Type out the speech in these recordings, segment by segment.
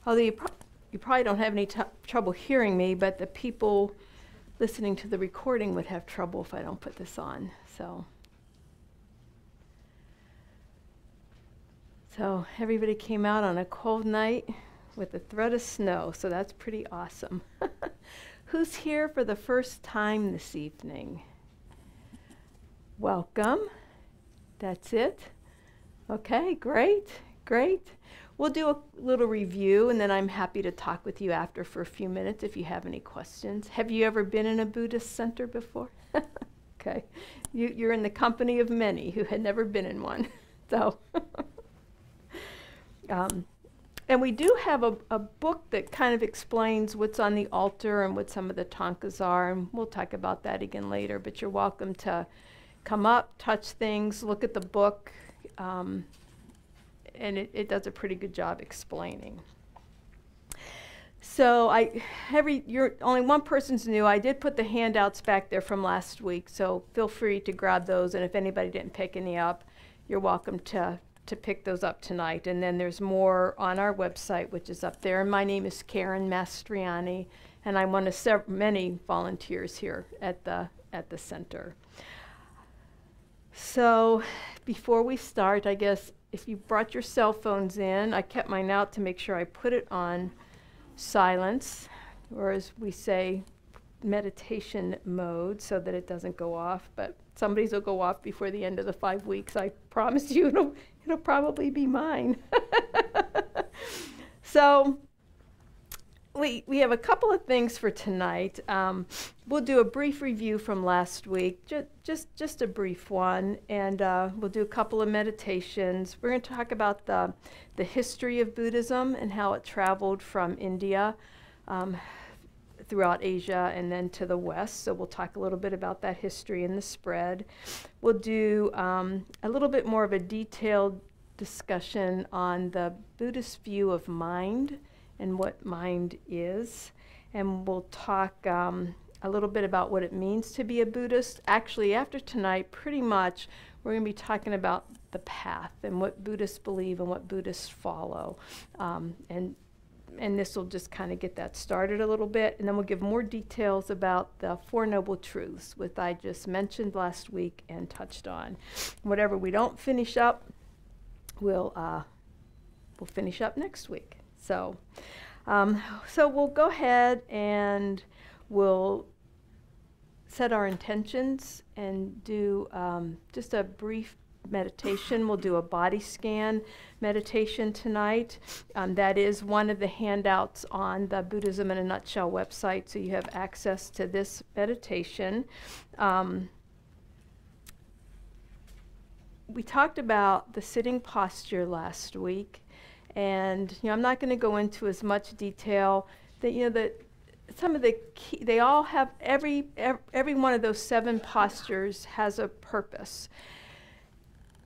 Although you probably don't have any trouble hearing me, but the people listening to the recording would have trouble if I don't put this on. So everybody came out on a cold night with a threat of snow, so that's pretty awesome. Who's here for the first time this evening? Welcome. That's it. Okay, great. We'll do a little review, and then I'm happy to talk with you after for a few minutes if you have any questions. Have you ever been in a Buddhist center before? Okay. You're in the company of many who had never been in one. So, and we do have a book that kind of explains what's on the altar and what some of the tankas are, and we'll talk about that again later, but you're welcome to come up, touch things, look at the book, and it does a pretty good job explaining. So only one person's new. I did put the handouts back there from last week, so feel free to grab those, and if anybody didn't pick any up, you're welcome to pick those up tonight. And then there's more on our website, which is up there. And my name is Karen Mastriani, and I'm one of many volunteers here at the center. So before we start, I guess if you brought your cell phones in, I kept mine out to make sure I put it on silence, or as we say, meditation mode, so that it doesn't go off. But somebody's will go off before the end of the 5 weeks. I promise you it'll probably be mine. So we have a couple of things for tonight. We'll do a brief review from last week, just a brief one, and we'll do a couple of meditations. We're going to talk about the history of Buddhism and how it traveled from India throughout Asia and then to the West. So we'll talk a little bit about that history and the spread. We'll do a little bit more of a detailed discussion on the Buddhist view of mind and what mind is. And we'll talk a little bit about what it means to be a Buddhist. Actually, after tonight, pretty much, we're going to be talking about the path and what Buddhists believe and what Buddhists follow. And this will just kind of get that started a little bit. And then we'll give more details about the Four Noble Truths, which I just mentioned last week and touched on. Whatever we don't finish up, we'll finish up next week. So we'll go ahead and we'll set our intentions and do just a brief meditation. We'll do a body scan meditation tonight. That is one of the handouts on the Buddhism in a Nutshell website, so you have access to this meditation. We talked about the sitting posture last week. And I'm not going to go into as much detail. That some of the key, they all have every one of those 7 postures has a purpose.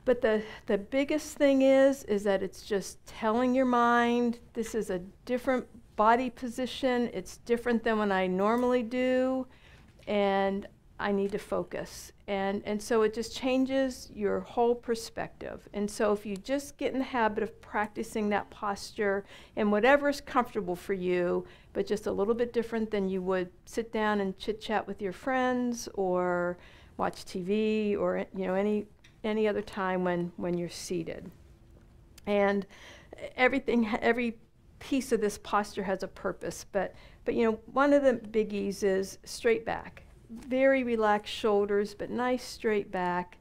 But the biggest thing is that it's just telling your mind this is a different body position. It's different than what I normally do, and I need to focus. And so it just changes your whole perspective. And so if you just get in the habit of practicing that posture and whatever is comfortable for you, but just a little bit different than you would sit down and chit-chat with your friends or watch TV or any other time when you're seated. And every piece of this posture has a purpose. But one of the biggies is straight back. Very relaxed shoulders, but nice straight back.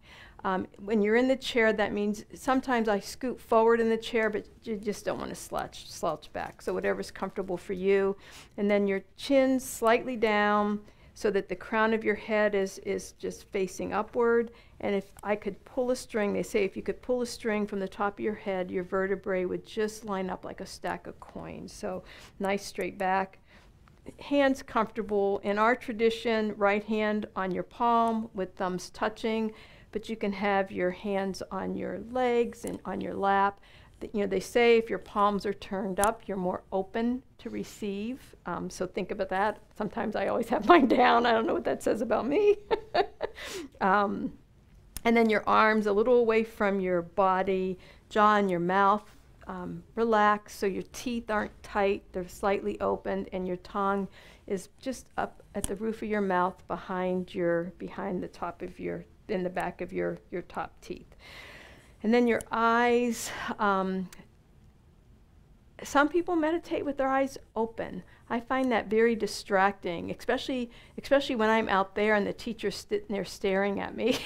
When you're in the chair, that means sometimes I scoot forward in the chair, but you just don't want to slouch back. So whatever's comfortable for you. And then your chin slightly down so that the crown of your head is just facing upward. And if I could pull a string, they say if you could pull a string from the top of your head, your vertebrae would just line up like a stack of coins. So nice straight back. Hands comfortable. In our tradition, right hand on your palm with thumbs touching, but you can have your hands on your legs and on your lap. They say if your palms are turned up, you're more open to receive. So think about that. Sometimes I always have mine down. I don't know what that says about me. And then your arms a little away from your body, jaw and your mouth relaxed, so your teeth aren't tight, they're slightly opened, and your tongue is just up at the roof of your mouth behind the top of in the back of your top teeth. And then your eyes, some people meditate with their eyes open. I find that very distracting, especially when I'm out there and the teacher's sitting there staring at me.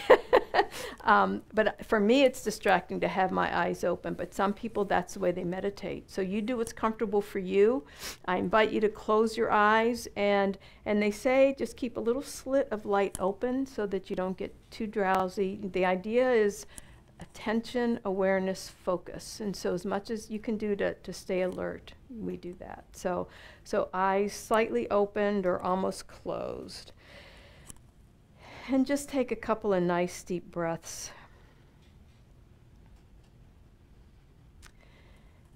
But for me, it's distracting to have my eyes open. But some people, that's the way they meditate. So you do what's comfortable for you. I invite you to close your eyes, and they say just keep a little slit of light open so that you don't get too drowsy. The idea is attention, awareness, focus. And so as much as you can do to stay alert, we do that. So eyes slightly opened or almost closed. And just take a couple of nice deep breaths.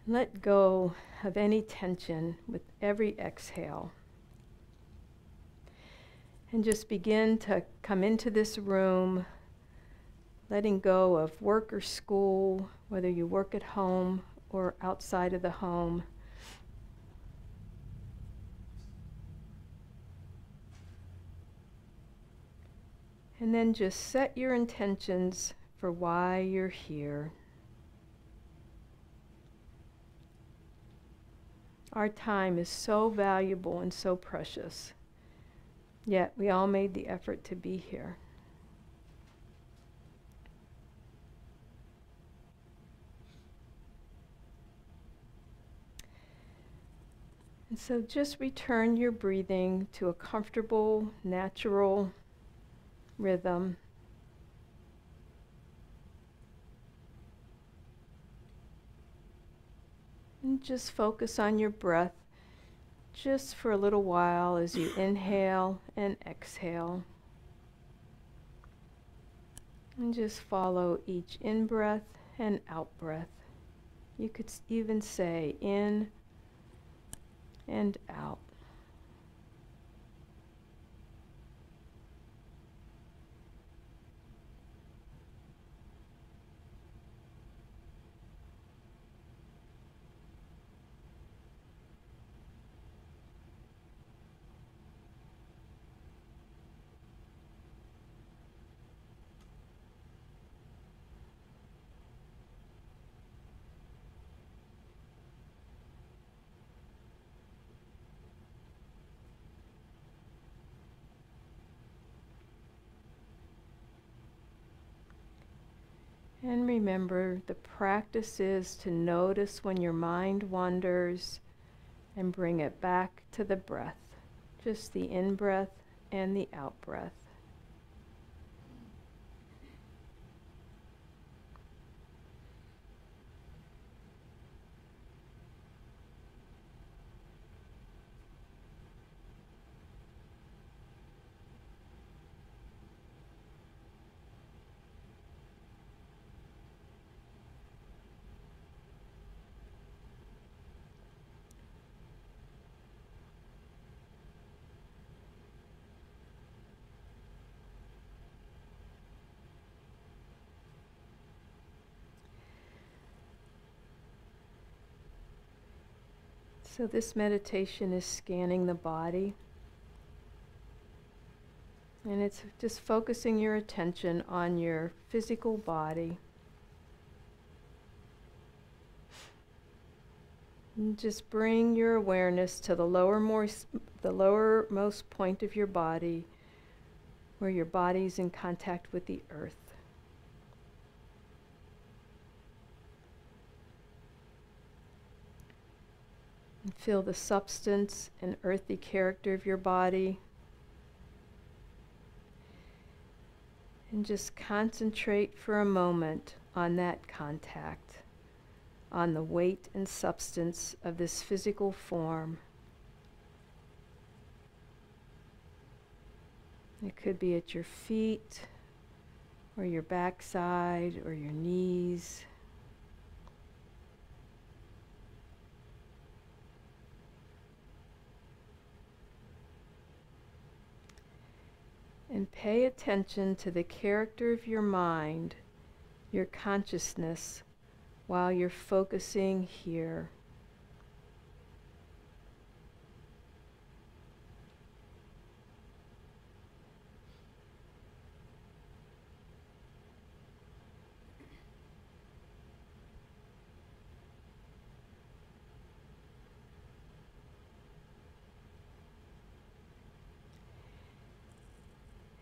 Let go of any tension with every exhale. And just begin to come into this room, letting go of work or school, whether you work at home or outside of the home. And then just set your intentions for why you're here. Our time is so valuable and so precious, yet we all made the effort to be here. And so just return your breathing to a comfortable, natural rhythm. And just focus on your breath just for a little while as you inhale and exhale. And just follow each in-breath and out-breath. You could even say in and out. And remember, the practice is to notice when your mind wanders and bring it back to the breath, just the in-breath and the out-breath. So this meditation is scanning the body, and it's just focusing your attention on your physical body. And just bring your awareness to the lowermost point of your body, where your body's in contact with the earth. And feel the substance and earthy character of your body. And just concentrate for a moment on that contact, on the weight and substance of this physical form. It could be at your feet, or your backside, or your knees. And pay attention to the character of your mind, your consciousness, while you're focusing here.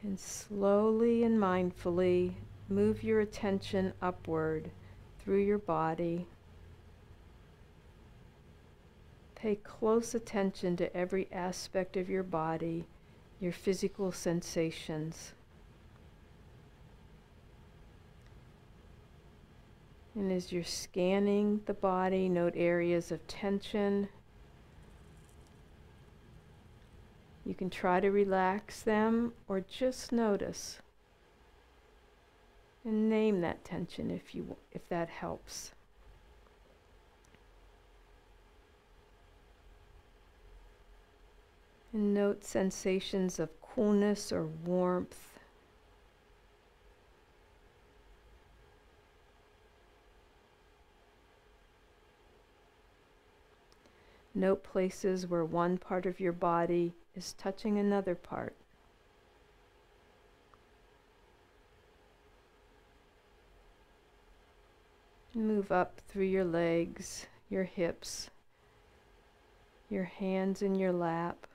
And slowly and mindfully move your attention upward through your body. Pay close attention to every aspect of your body, your physical sensations. And as you're scanning the body, note areas of tension. You can try to relax them or just notice and name that tension if that helps. And note sensations of coolness or warmth. Note places where one part of your body is touching another part. Move up through your legs, your hips, your hands in your lap.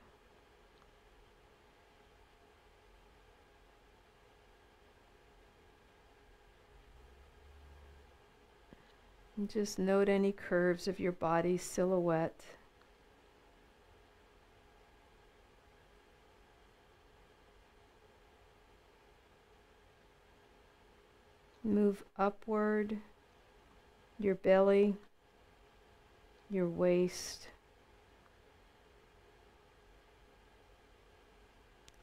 And just note any curves of your body's silhouette. Move upward, your belly, your waist,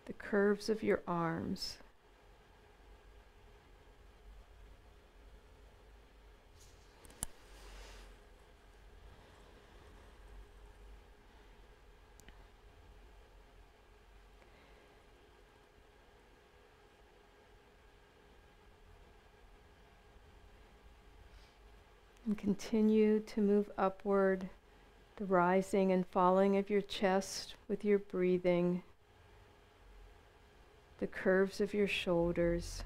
the curves of your arms. And continue to move upward, the rising and falling of your chest with your breathing, the curves of your shoulders.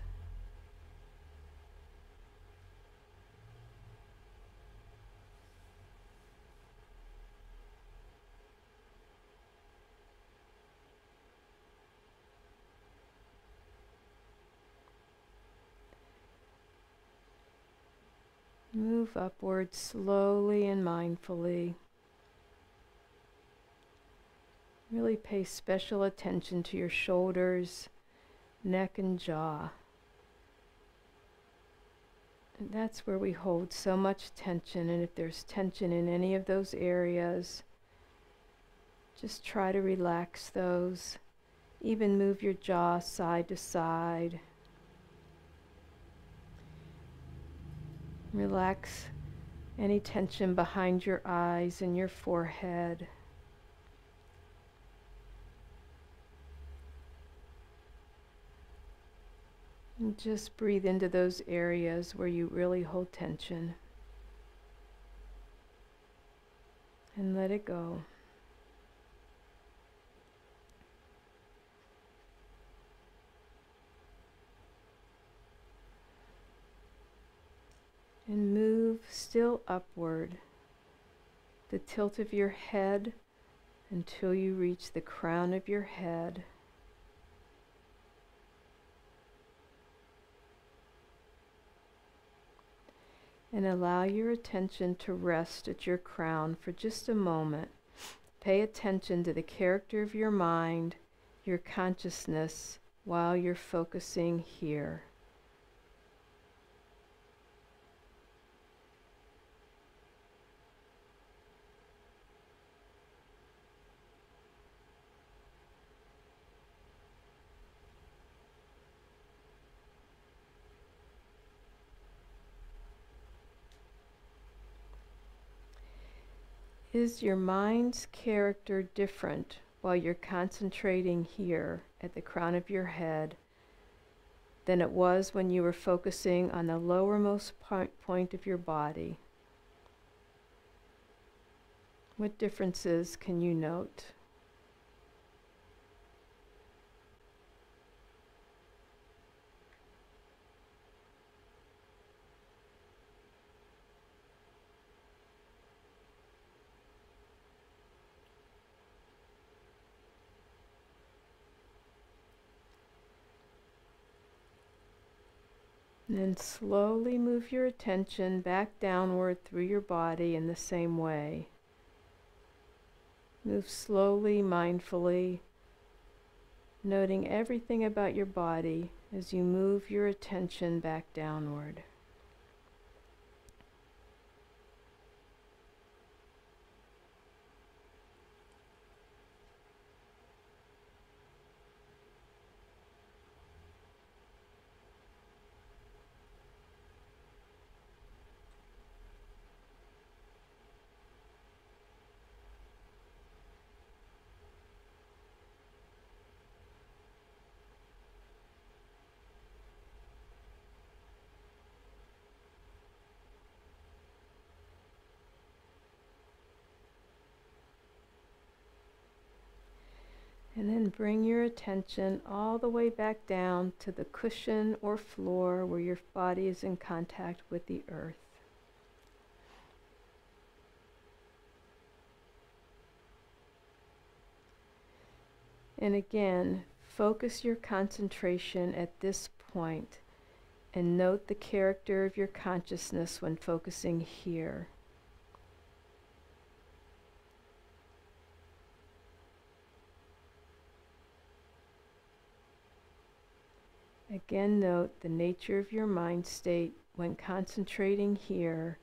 Move upward slowly and mindfully. Really pay special attention to your shoulders, neck, and jaw. And that's where we hold so much tension, and if there's tension in any of those areas, just try to relax those. Even move your jaw side to side. Relax any tension behind your eyes and your forehead. And just breathe into those areas where you really hold tension. And let it go. And move still upward, the tilt of your head until you reach the crown of your head. And allow your attention to rest at your crown for just a moment. Pay attention to the character of your mind, your consciousness, while you're focusing here. Is your mind's character different while you're concentrating here at the crown of your head than it was when you were focusing on the lowermost point of your body? What differences can you note? And then slowly move your attention back downward through your body in the same way. Move slowly, mindfully, noting everything about your body as you move your attention back downward. And then bring your attention all the way back down to the cushion or floor where your body is in contact with the earth. And again, focus your concentration at this point and note the character of your consciousness when focusing here. Again, note the nature of your mind state when concentrating here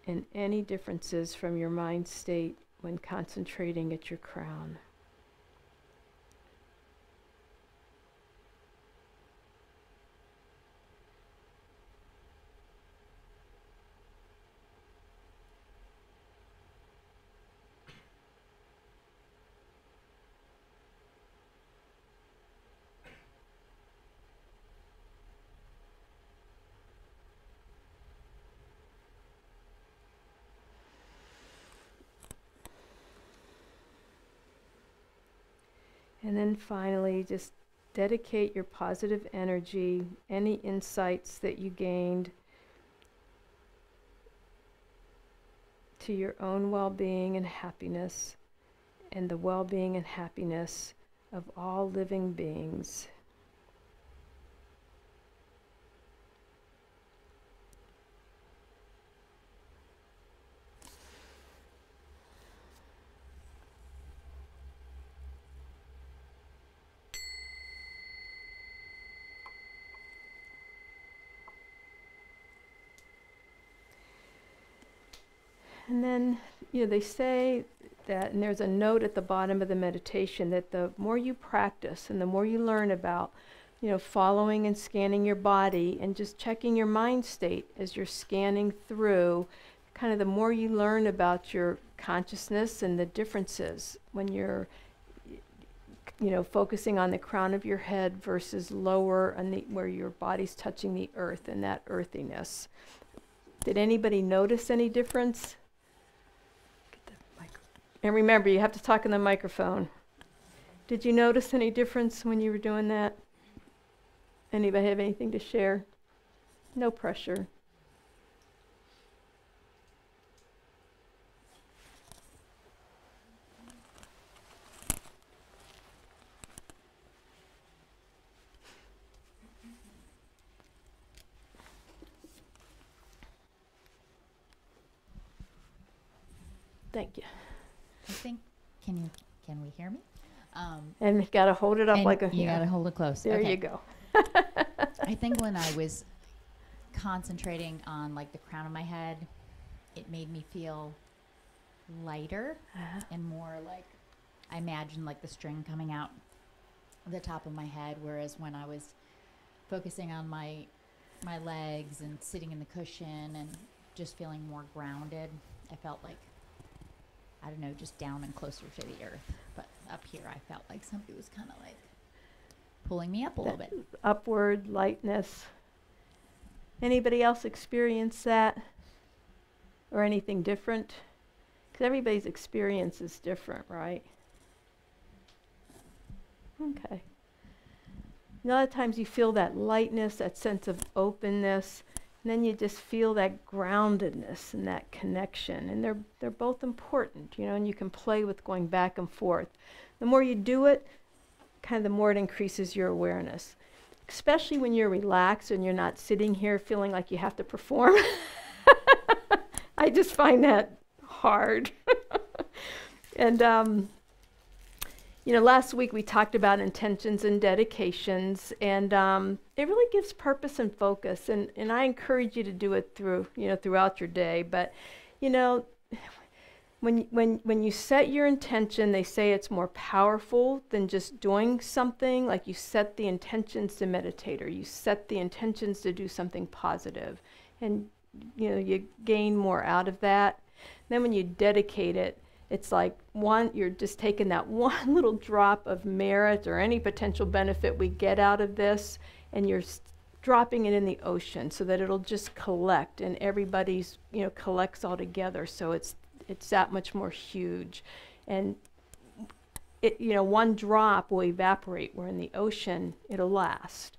and any differences from your mind state when concentrating at your crown. And then finally, just dedicate your positive energy, any insights that you gained, to your own well-being and happiness, and the well-being and happiness of all living beings. And then, they say that, and there's a note at the bottom of the meditation, that the more you practice and the more you learn about, following and scanning your body and just checking your mind state as you're scanning through, kind of the more you learn about your consciousness and the differences when you're, focusing on the crown of your head versus lower on where your body's touching the earth and that earthiness. Did anybody notice any difference? And remember, you have to talk in the microphone. Did you notice any difference when you were doing that? Anybody have anything to share? No pressure. Thank you. I think, can we hear me? And you gotta hold it up like a. You gotta hold it close. There okay. you go. I think when I was concentrating on like the crown of my head, it made me feel lighter and more like, I imagined like the string coming out the top of my head, whereas when I was focusing on my legs and sitting in the cushion and just feeling more grounded, I felt like, I don't know, just down and closer to the earth. But up here, I felt like somebody was kind of like pulling me up a little bit. Upward lightness. Anybody else experience that? Or anything different? Because everybody's experience is different, right? Okay. A lot of times you feel that lightness, that sense of openness, and then you just feel that groundedness and that connection. And they're both important, you know, and you can play with going back and forth. The more you do it, kind of the more it increases your awareness. Especially when you're relaxed and you're not sitting here feeling like you have to perform. I just find that hard. And, you know, last week we talked about intentions and dedications, and it really gives purpose and focus. And I encourage you to do it throughout your day. But, you know, when you set your intention, they say it's more powerful than just doing something. Like you set the intentions to meditate, or you set the intentions to do something positive, and you know you gain more out of that. Then when you dedicate it, it's like you're just taking that one little drop of merit or any potential benefit we get out of this, and you're dropping it in the ocean so that it'll just collect, and everybody's collects all together. So it's that much more huge, and one drop will evaporate, where in the ocean it'll last.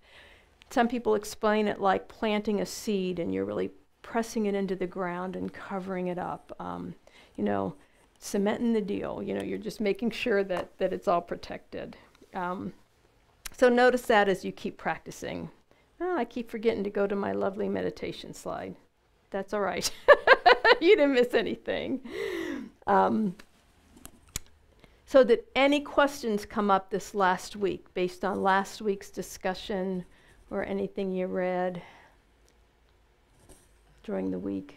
Some people explain it like planting a seed, and you're really pressing it into the ground and covering it up, cementing the deal. You're just making sure that it's all protected. So notice that as you keep practicing. Oh, I keep forgetting to go to my lovely meditation slide. That's all right. You didn't miss anything. So did any questions come up this last week based on last week's discussion or anything you read during the week?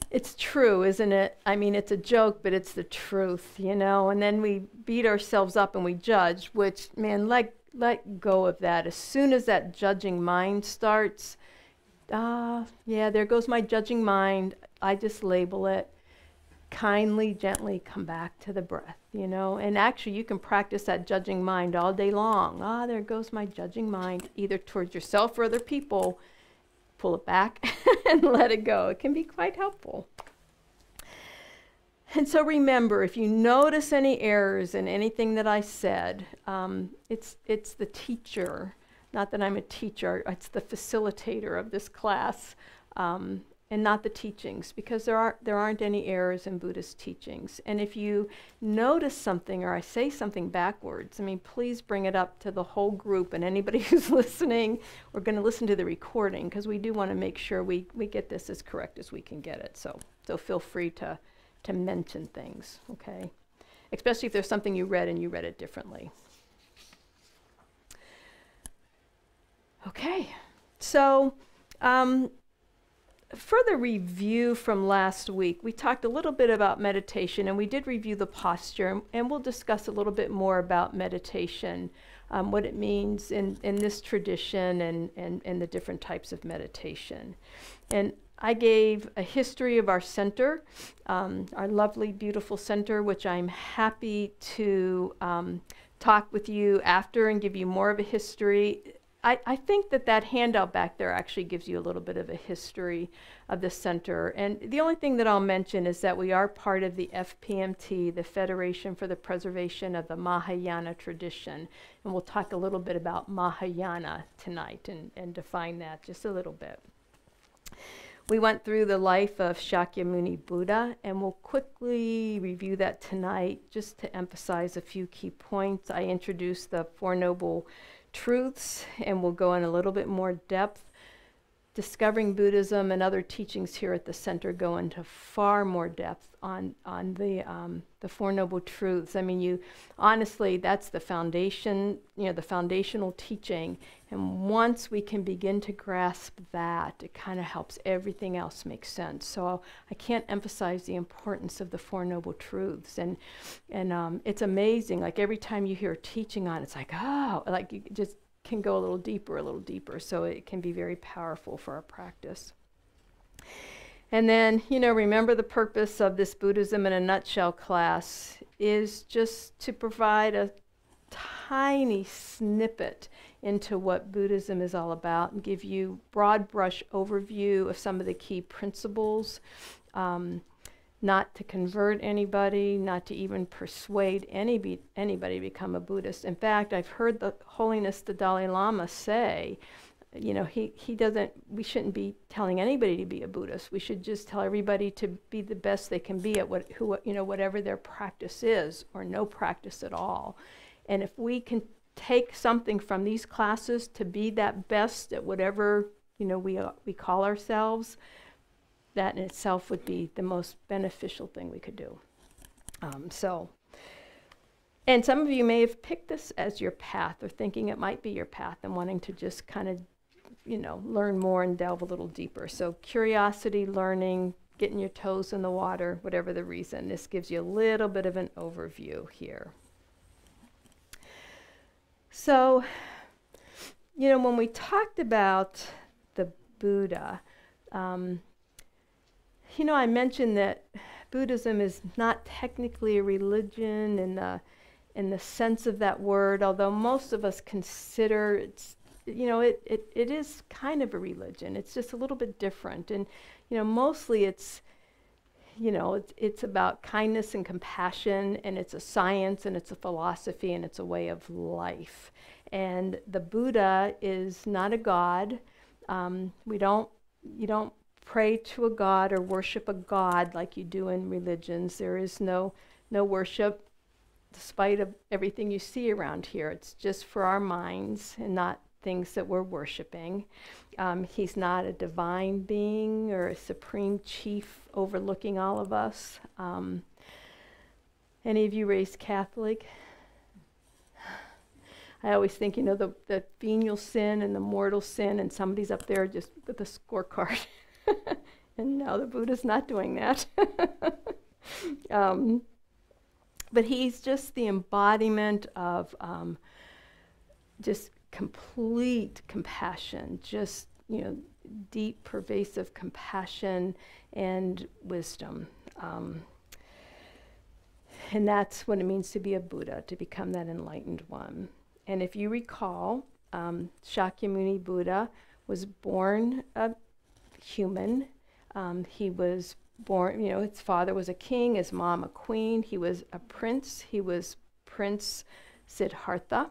It's true, isn't it? I mean, it's a joke, but it's the truth, and then we beat ourselves up and we judge, which, man, let go of that. As soon as that judging mind starts, yeah, there goes my judging mind. I just label it. Kindly, gently come back to the breath, and actually you can practice that judging mind all day long. There goes my judging mind, either towards yourself or other people. Pull it back and let it go. It can be quite helpful. And so remember, if you notice any errors in anything that I said, it's the teacher, not that I'm a teacher, it's the facilitator of this class, and not the teachings, because there aren't any errors in Buddhist teachings. And if you notice something or I say something backwards, please bring it up to the whole group and anybody who's listening or going to listen to the recording, because we do want to make sure we get this as correct as we can get it. So feel free to mention things, okay? Especially if there's something you read and you read it differently. Okay, so further review from last week, we talked a little bit about meditation, and we did review the posture, and we'll discuss a little bit more about meditation, what it means in this tradition and the different types of meditation. And I gave a history of our center, our lovely, beautiful center, which I'm happy to talk with you after and give you more of a history. I think that handout back there actually gives you a little bit of a history of the center. And the only thing that I'll mention is that we are part of the FPMT, the Federation for the Preservation of the Mahayana Tradition. And we'll talk a little bit about Mahayana tonight and define that just a little bit. We went through the life of Shakyamuni Buddha, and we'll quickly review that tonight just to emphasize a few key points. I introduced the Four Noble Truths, and we'll go in a little bit more depth. Discovering Buddhism and other teachings here at the center go into far more depth on the Four Noble Truths. Honestly, that's the foundation, the foundational teaching. And once we can begin to grasp that, it kind of helps everything else make sense. So I can't emphasize the importance of the Four Noble Truths. And it's amazing. Like every time you hear a teaching on it, it's like, like you just can go a little deeper. So it can be very powerful for our practice. And then, remember the purpose of this Buddhism in a Nutshell class is just to provide tiny snippet into what Buddhism is all about and give you broad brush overview of some of the key principles. Not to convert anybody, not to even persuade anybody to become a Buddhist. In fact, I've heard the Holiness the Dalai Lama say, you know, we shouldn't be telling anybody to be a Buddhist. We should just tell everybody to be the best they can be at whatever their practice is, or no practice at all. And if we can take something from these classes to be that best at whatever, we call ourselves, that in itself would be the most beneficial thing we could do. And some of you may have picked this as your path, or thinking it might be your path, and wanting to just kind of, learn more and delve a little deeper. So curiosity, learning, getting your toes in the water, whatever the reason. This gives you a little bit of an overview here. So, when we talked about the Buddha, I mentioned that Buddhism is not technically a religion in the sense of that word, although most of us consider it is kind of a religion. It's just a little bit different. And, mostly it's about kindness and compassion, and it's a science, and it's a philosophy, and it's a way of life. And the Buddha is not a god. You don't pray to a god or worship a god like you do in religions. There is no worship, despite of everything you see around here. It's just for our minds and not things that we're worshiping. He's not a divine being or a supreme chief overlooking all of us. Any of you raised Catholic? I always think, the venial sin and the mortal sin, and somebody's up there just with a scorecard. And no, the Buddha's not doing that. But he's just the embodiment of just complete compassion, just, deep, pervasive compassion and wisdom. And that's what it means to be a Buddha, to become that enlightened one. And if you recall, Shakyamuni Buddha was born a human. He was born, his father was a king, his mom a queen. He was a prince. He was Prince Siddhartha.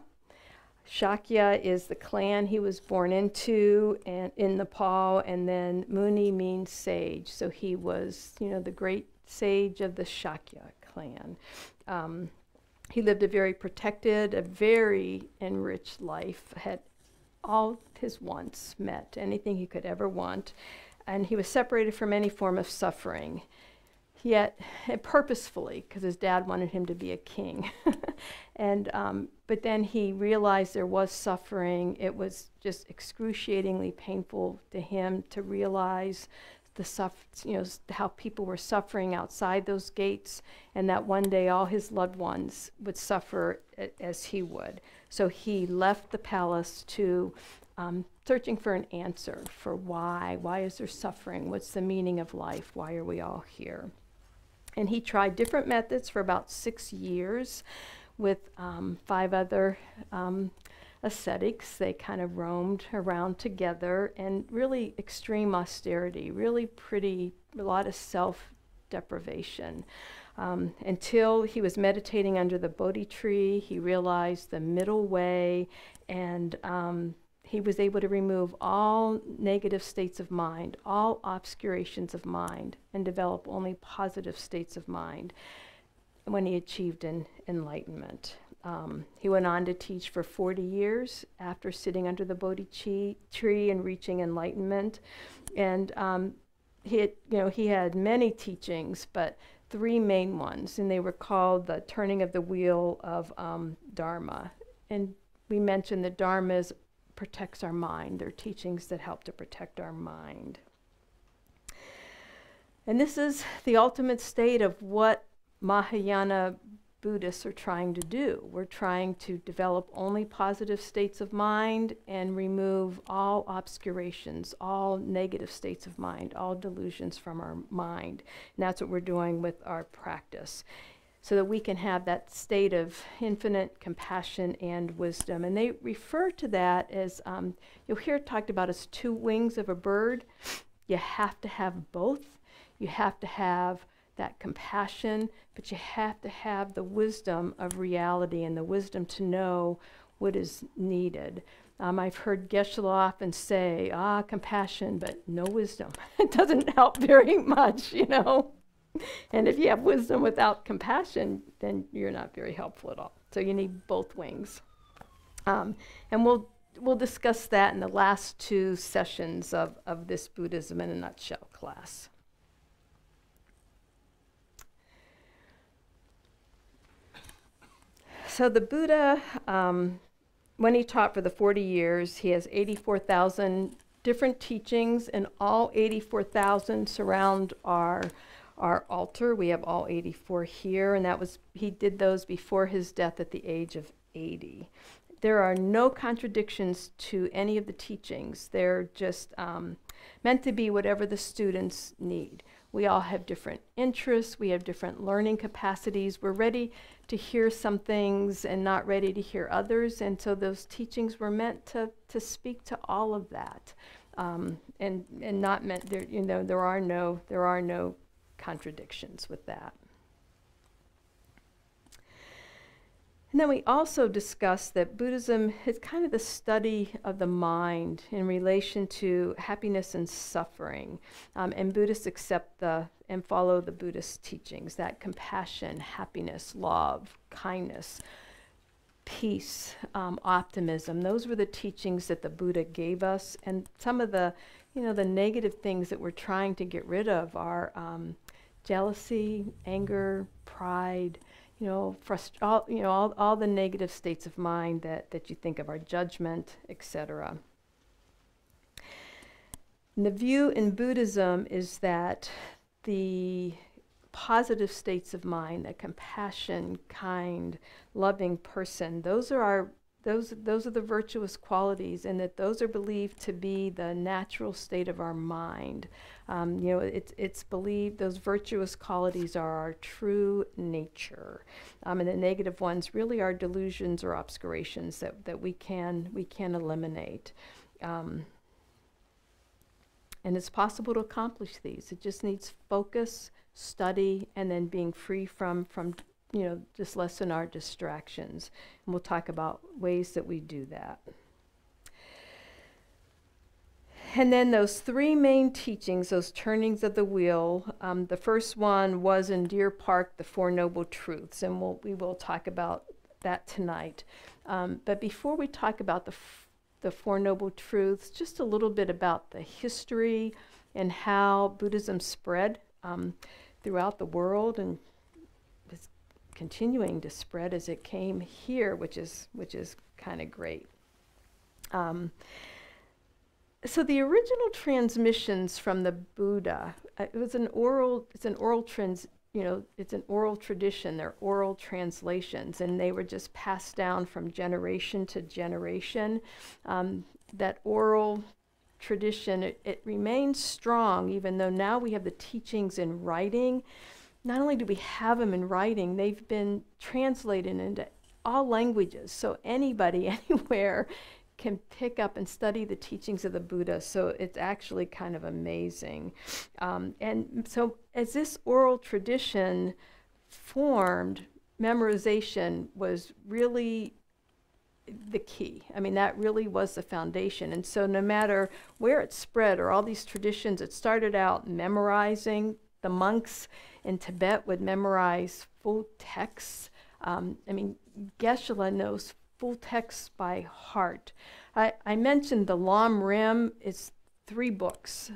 Shakya is the clan he was born into, and in Nepal, and then Muni means sage. So he was, the great sage of the Shakya clan. He lived a very protected, a very enriched life, had all his wants met, anything he could ever want, and he was separated from any form of suffering. Yet, purposefully, because his dad wanted him to be a king. But then he realized there was suffering. It was just excruciatingly painful to him to realize how people were suffering outside those gates, and that one day all his loved ones would suffer as he would. So he left the palace to searching for an answer for why. Why is there suffering? What's the meaning of life? Why are we all here? And he tried different methods for about 6 years with 5 other ascetics. They kind of roamed around together, and really extreme austerity, really a lot of self-deprivation. Until he was meditating under the Bodhi tree, he realized the middle way, and he was able to remove all negative states of mind, all obscurations of mind, and develop only positive states of mind when he achieved enlightenment. He went on to teach for 40 years after sitting under the Bodhi tree and reaching enlightenment. And he had many teachings, but 3 main ones, and they were called the turning of the wheel of Dharma. And we mentioned that Dharma protects our mind. They're teachings that help to protect our mind. And this is the ultimate state of what Mahayana Buddhists are trying to do. We're trying to develop only positive states of mind and remove all obscurations, all negative states of mind, all delusions from our mind. And that's what we're doing with our practice. so that we can have that state of infinite compassion and wisdom. And they refer to that as, you'll hear it talked about as two wings of a bird. You have to have both. You have to have that compassion, but you have to have the wisdom of reality and the wisdom to know what is needed. I've heard Geshe-la often say, compassion, but no wisdom. It doesn't help very much, you know. And if you have wisdom without compassion, then you're not very helpful at all. So you need both wings. And we'll discuss that in the last two sessions of this Buddhism in a Nutshell class. So the Buddha, when he taught for the 40 years, he has 84,000 different teachings, and all 84,000 surround our altar. We have all 84 here, and he did those before his death at the age of 80. There are no contradictions to any of the teachings. They're just meant to be whatever the students need. We all have different interests. We have different learning capacities. We're ready to hear some things and not ready to hear others. And so those teachings were meant to speak to all of that, and not meant there. You know, there are no contradictions with that. And then we also discussed that Buddhism is kind of the study of the mind in relation to happiness and suffering. And Buddhists accept and follow the Buddhist teachings, that compassion, happiness, love, kindness, peace, optimism. Those were the teachings that the Buddha gave us. And some of the negative things that we're trying to get rid of are jealousy, anger, pride, all the negative states of mind that you think of, our judgment, etc. And the view in Buddhism is that the positive states of mind, the compassion, kind, loving person, those are the virtuous qualities, and that those are believed to be the natural state of our mind. It's believed those virtuous qualities are our true nature, and the negative ones really are delusions or obscurations that we can eliminate. And it's possible to accomplish these. It just needs focus, study, and then being free from just lessen our distractions. And we'll talk about ways that we do that. And then those three main teachings, those turnings of the wheel, the first one was in Deer Park, the Four Noble Truths, and we will talk about that tonight. But before we talk about the Four Noble Truths, just a little bit about the history and how Buddhism spread throughout the world, and is continuing to spread as it came here, which is kind of great. So the original transmissions from the Buddha, it's an oral tradition. They're oral translations, and they were just passed down from generation to generation. That oral tradition, it remains strong, even though now we have the teachings in writing. Not only do we have them in writing, they've been translated into all languages. So anybody, anywhere, can pick up and study the teachings of the Buddha. So it's actually kind of amazing. And so as this oral tradition formed, memorization was really the key. I mean, that really was the foundation. And so no matter where it spread, or all these traditions, it started out memorizing. The monks in Tibet would memorize full texts. Geshe-la knows full texts by heart. I mentioned the Lam Rim is 3 books,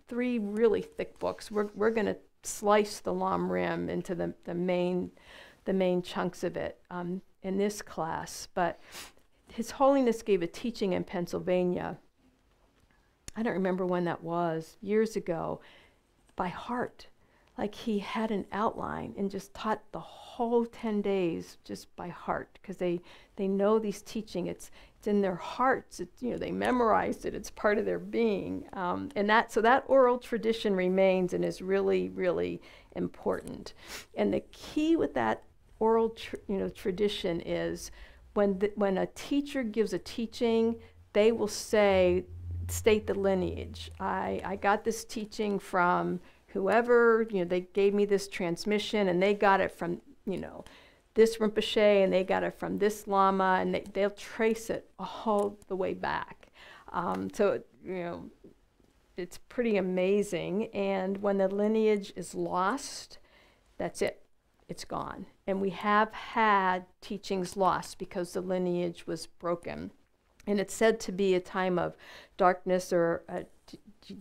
3 really thick books. We're going to slice the Lam Rim into the main chunks of it in this class. But His Holiness gave a teaching in Pennsylvania. I don't remember when that was, years ago, by heart. Like he had an outline and just taught the whole 10 days just by heart, because they know these teaching. It's it's in their hearts. It's, they memorized it. It's part of their being. So that oral tradition remains and is really, really important. And the key with that oral tradition is when a teacher gives a teaching, they will state the lineage. I got this teaching from whoever, they gave me this transmission, and they got it from, this Rinpoche, and they got it from this Lama, and they'll trace it all the way back. So, it's pretty amazing. And when the lineage is lost, that's it. It's gone. And we have had teachings lost because the lineage was broken. And it's said to be a time of darkness or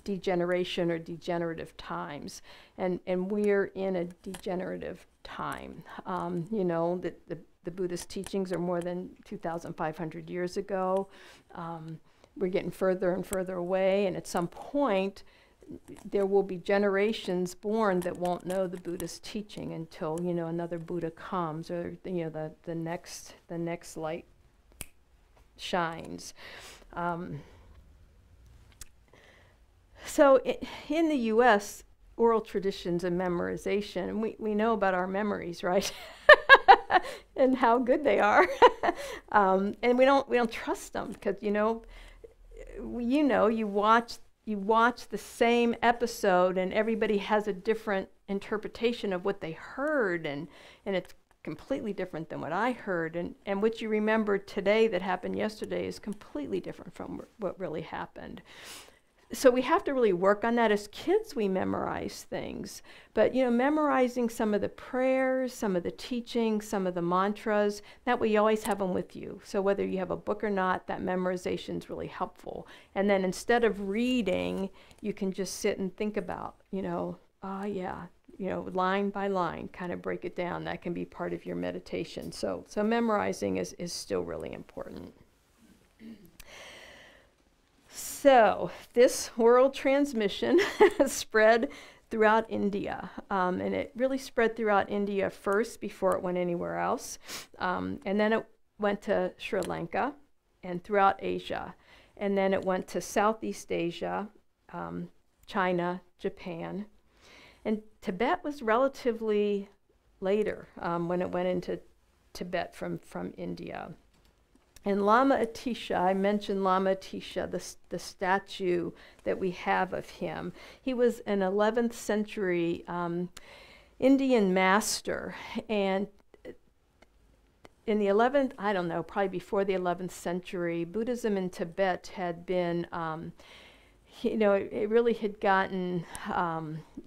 degeneration or degenerative times. And we're in a degenerative time. The Buddhist teachings are more than 2,500 years ago. We're getting further and further away, and at some point, there will be generations born that won't know the Buddhist teaching until, another Buddha comes, or, the next light shines. So in the U.S., oral traditions and memorization, and we know about our memories, right? And how good they are. And we don't trust them because, you watch the same episode and everybody has a different interpretation of what they heard, and it's completely different than what I heard, and what you remember today that happened yesterday is completely different from what really happened. So we have to really work on that. As kids, we memorize things, but memorizing some of the prayers, some of the teachings, some of the mantras, that way you always have them with you. So whether you have a book or not, that memorization is really helpful. And then instead of reading, you can just sit and think about, line by line, kind of break it down. That can be part of your meditation. So memorizing is still really important. So this oral transmission spread throughout India, and it really spread throughout India first before it went anywhere else, and then it went to Sri Lanka and throughout Asia, and then it went to Southeast Asia, China, Japan, and Tibet was relatively later when it went into Tibet from India. And Lama Atisha, I mentioned Lama Atisha, the statue that we have of him. He was an 11th century Indian master. And in the 11th, I don't know, probably before the 11th century, Buddhism in Tibet had been, it really had gotten,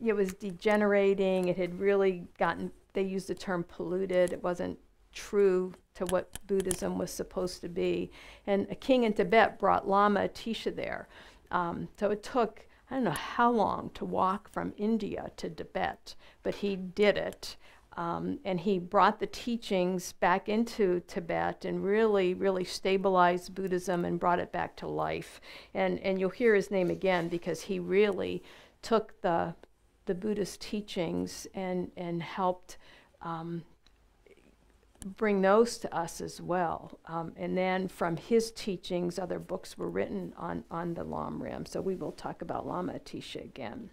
it was degenerating. It had really gotten, they used the term polluted. It wasn't true to what Buddhism was supposed to be. And a king in Tibet brought Lama Atisha there. So it took, I don't know how long to walk from India to Tibet, but he did it. And he brought the teachings back into Tibet and really, really stabilized Buddhism and brought it back to life. And you'll hear his name again because he really took the Buddhist teachings and helped bring those to us as well. And then from his teachings, other books were written on the Lam Rim. So we will talk about Lama Atisha again.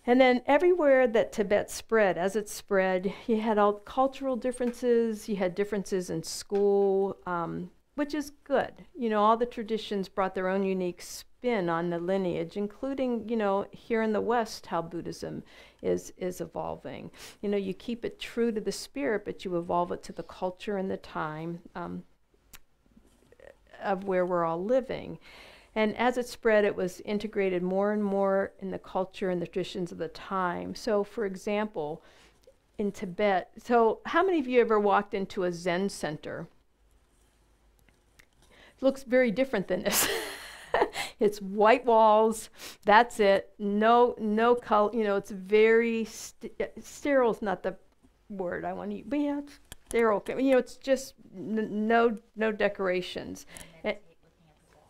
And then everywhere that Tibet spread, as it spread, you had all cultural differences, you had differences in school, which is good. All the traditions brought their own unique spin on the lineage, including, here in the West, how Buddhism is evolving. You keep it true to the spirit, but you evolve it to the culture and the time of where we're all living. And as it spread, it was integrated more and more in the culture and the traditions of the time. So, for example, in Tibet, so how many of you ever walked into a Zen center? It looks very different than this. It's white walls, that's it, no color, it's very, sterile is not the word I want to use, but yeah, it's sterile, it's just no decorations.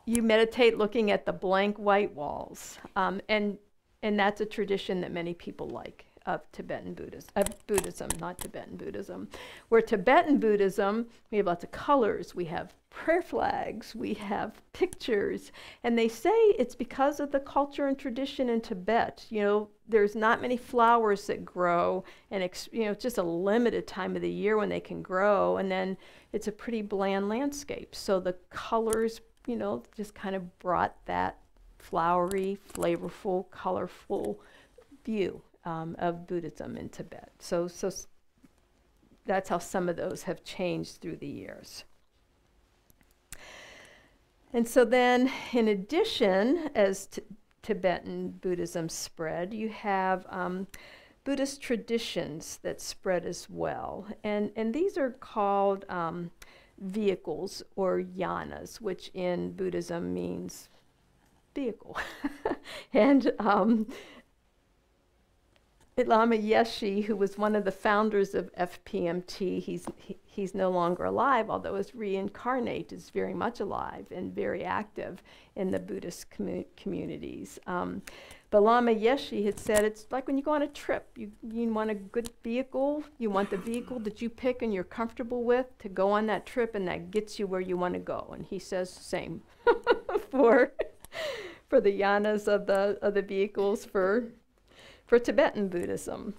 You meditate looking at the blank white walls, and that's a tradition that many people like. of Tibetan Buddhism, not Tibetan Buddhism. Where Tibetan Buddhism, we have lots of colors, we have prayer flags, we have pictures, and they say it's because of the culture and tradition in Tibet. You know, there's not many flowers that grow, and it's just a limited time of the year when they can grow, and then it's a pretty bland landscape. So the colors, just kind of brought that flowery, flavorful, colorful view of Buddhism in Tibet. So that's how some of those have changed through the years. And so then, in addition, as Tibetan Buddhism spread, you have Buddhist traditions that spread as well. And these are called vehicles or yanas, which in Buddhism means vehicle. And Lama Yeshe, who was one of the founders of FPMT, he's no longer alive, although his reincarnate is very much alive and very active in the Buddhist communities. But Lama Yeshe had said it's like when you go on a trip, you want a good vehicle, you want the vehicle that you pick and you're comfortable with to go on that trip, and that gets you where you want to go. And he says the same for the yanas of the vehicles for Tibetan Buddhism.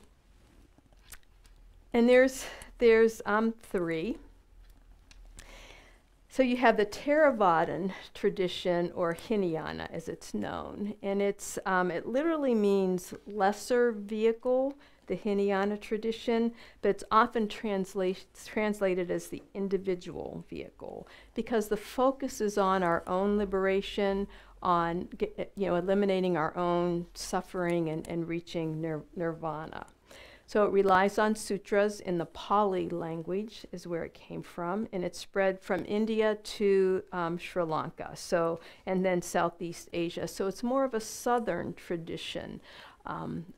And there's three. So you have the Theravadan tradition, or Hinayana as it's known, and it literally means lesser vehicle, the Hinayana tradition, but it's often translated as the individual vehicle, because the focus is on our own liberation, on eliminating our own suffering and reaching nirvana. So it relies on sutras in the Pali language, is where it came from, and it spread from India to Sri Lanka, and then Southeast Asia. So it's more of a southern tradition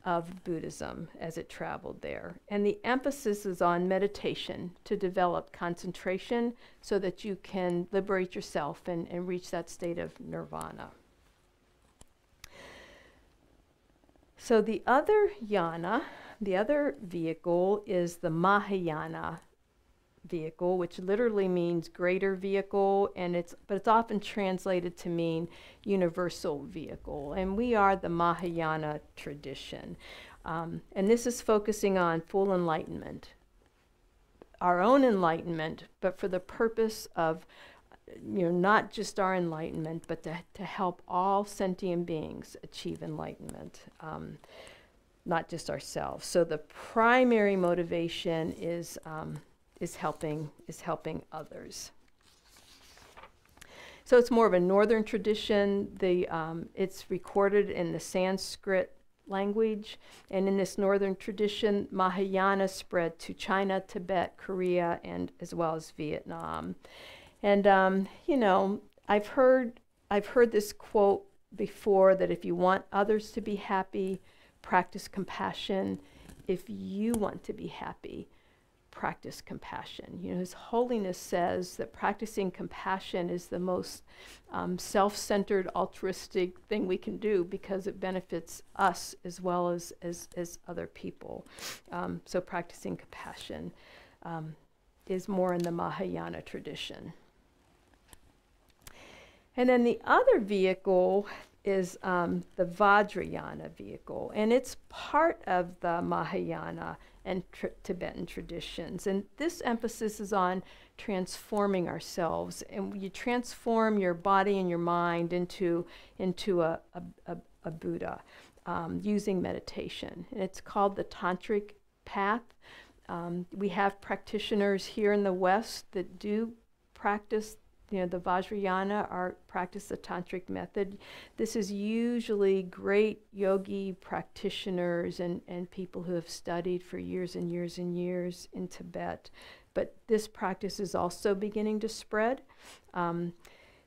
of Buddhism as it traveled there. And the emphasis is on meditation to develop concentration so that you can liberate yourself and reach that state of nirvana. So the other yana, the other vehicle, is the Mahayana vehicle, which literally means greater vehicle, but it's often translated to mean universal vehicle. And we are the Mahayana tradition. And this is focusing on full enlightenment, our own enlightenment, but for the purpose of not just our enlightenment, but to help all sentient beings achieve enlightenment, not just ourselves. So the primary motivation is helping others. So it's more of a northern tradition. It's recorded in the Sanskrit language, and in this northern tradition, Mahayana spread to China, Tibet, Korea, and as well as Vietnam. And I've heard this quote before, that if you want others to be happy, practice compassion. If you want to be happy, practice compassion. His Holiness says that practicing compassion is the most self-centered, altruistic thing we can do, because it benefits us as well as other people. So practicing compassion is more in the Mahayana tradition. And then the other vehicle is the Vajrayana vehicle, and it's part of the Mahayana and Tibetan traditions. And this emphasis is on transforming ourselves, and you transform your body and your mind into a Buddha using meditation. And it's called the Tantric path. We have practitioners here in the West that do practice the Vajrayana, practice the Tantric method. This is usually great yogi practitioners and people who have studied for years and years and years in Tibet. But this practice is also beginning to spread.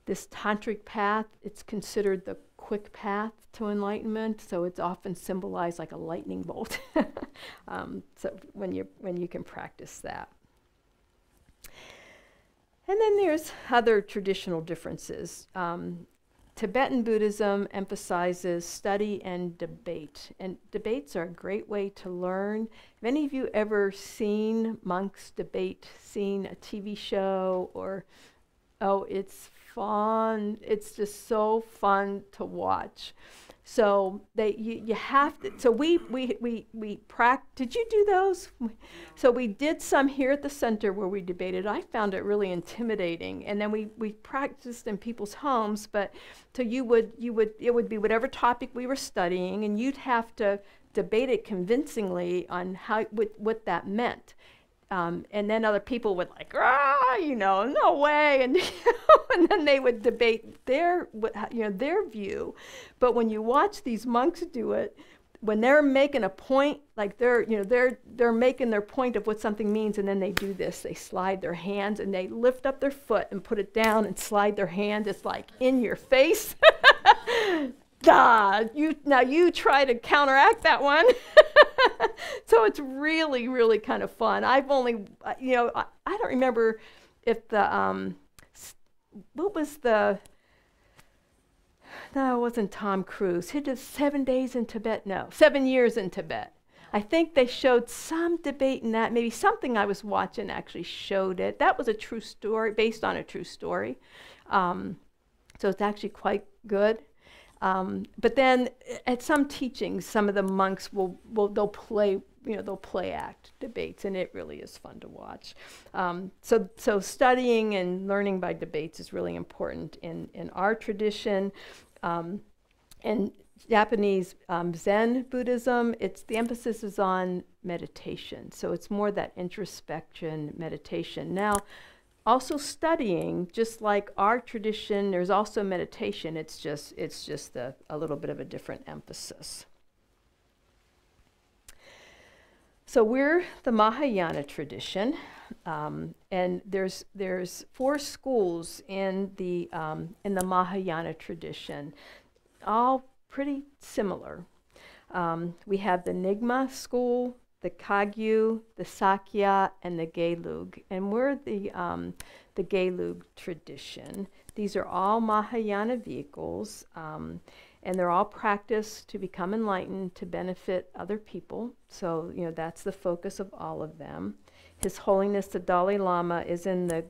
This Tantric path, it's considered the quick path to enlightenment, so it's often symbolized like a lightning bolt. So when you can practice that. And then there's other traditional differences. Tibetan Buddhism emphasizes study and debate. And debates are a great way to learn. Have any of you ever seen monks debate, seen a TV show or, oh, it's fun. It's just so fun to watch. So you have to, so we did you do those? So we did some here at the center where we debated. I found it really intimidating. And then we practiced in people's homes, but so it would be whatever topic we were studying, and you'd have to debate it convincingly on what that meant. And then other people would like, no way, and and then they would debate their view. But when you watch these monks do it, when they're making a point, like they're making their point of what something means, and then they do this. They slide their hands and they lift up their foot and put it down and slide their hand. It's like in your face. You try to counteract that one. So it's really, really kind of fun. I've only, I don't remember if the, what was the, no, it wasn't Tom Cruise. He did 7 days in Tibet. No, 7 years in Tibet. I think they showed some debate in that. Maybe something I was watching actually showed it. That was a true story, based on a true story. So it's actually quite good. But then at some teachings, some of the monks they'll play act debates, and it really is fun to watch. So studying and learning by debates is really important in our tradition. And Japanese Zen Buddhism, the emphasis is on meditation. So it's more that introspection meditation. Now, also studying, just like our tradition, there's also meditation. It's just a little bit of a different emphasis. So we're the Mahayana tradition, and there's 4 schools in the Mahayana tradition, all pretty similar. We have the Nyingma school, the Kagyu, the Sakya, and the Gelug. And we're the Gelug tradition. These are all Mahayana vehicles, and they're all practiced to become enlightened, to benefit other people. So, that's the focus of all of them. His Holiness the Dalai Lama is in the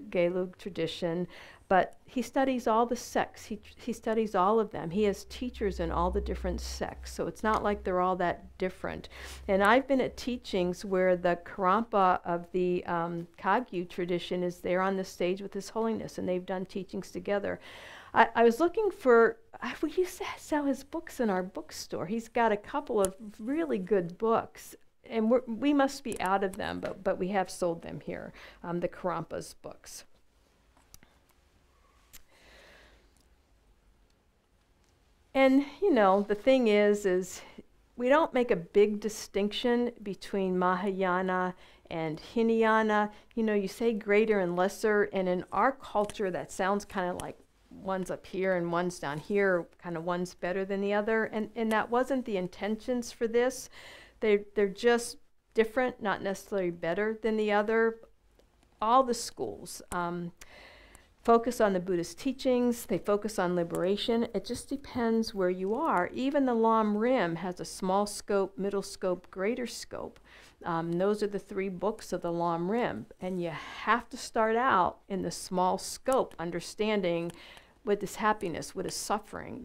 Gelug tradition, but he studies all the sects. He studies all of them. He has teachers in all the different sects, so it's not like they're all that different. And I've been at teachings where the Kadampa of the Kagyu tradition is there on the stage with His Holiness, and they've done teachings together. I was looking for, we used to sell his books in our bookstore. He's got a couple of really good books, and we must be out of them, but we have sold them here, the Kadampa's books. And, the thing is we don't make a big distinction between Mahayana and Hinayana. You say greater and lesser, and in our culture that sounds kind of like one's up here and one's down here, kind of one's better than the other, and that wasn't the intentions for this. They're just different, not necessarily better than the other. All the schools focus on the Buddhist teachings. They focus on liberation. It just depends where you are. Even the Lam Rim has a small scope, middle scope, greater scope. Those are the 3 books of the Lam Rim. And you have to start out in the small scope, understanding what is happiness, what is suffering.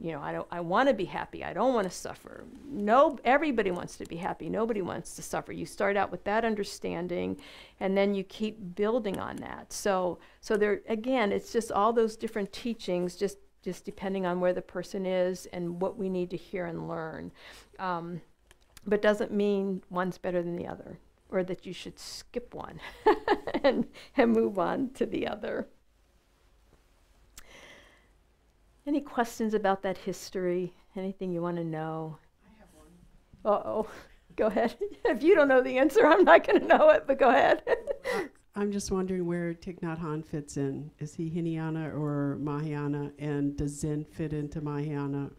I want to be happy. I don't want to suffer. No, everybody wants to be happy. Nobody wants to suffer. You start out with that understanding, and then you keep building on that. So there again, it's just all those different teachings, just depending on where the person is and what we need to hear and learn. But doesn't mean one's better than the other, or that you should skip one and move on to the other. Any questions about that history? Anything you want to know? I have one. Uh-oh. Go ahead. If you don't know the answer, I'm not going to know it, but go ahead. I'm just wondering where Thich Nhat Hanh fits in. Is he Hinayana or Mahayana? And does Zen fit into Mahayana?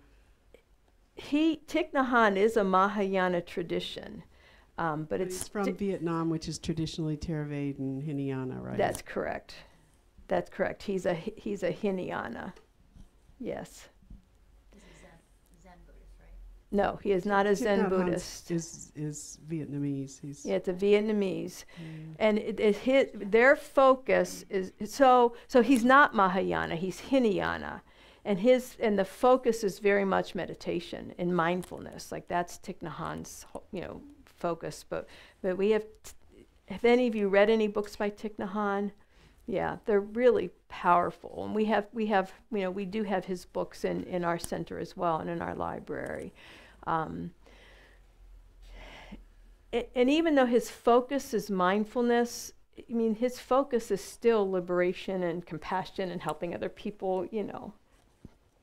Thich Nhat Hanh is a Mahayana tradition, but it's from Vietnam, which is traditionally Theravada and Hinayana, right? That's correct. That's correct. He's a Hinayana. Yes. He's a Zen Buddhist, right? No, he is not a Zen Thich Nhat Hanh Buddhist. is Vietnamese. Yeah, it's a Vietnamese. And their focus is, so he's not Mahayana, he's Hinayana. And the focus is very much meditation and mindfulness. Like that's Thich Nhat Hanh's, focus. But we have any of you read any books by Thich Nhat Hanh? Yeah, they're really powerful. And we do have his books in our center as well and in our library. And even though his focus is mindfulness, I mean, his focus is still liberation and compassion and helping other people,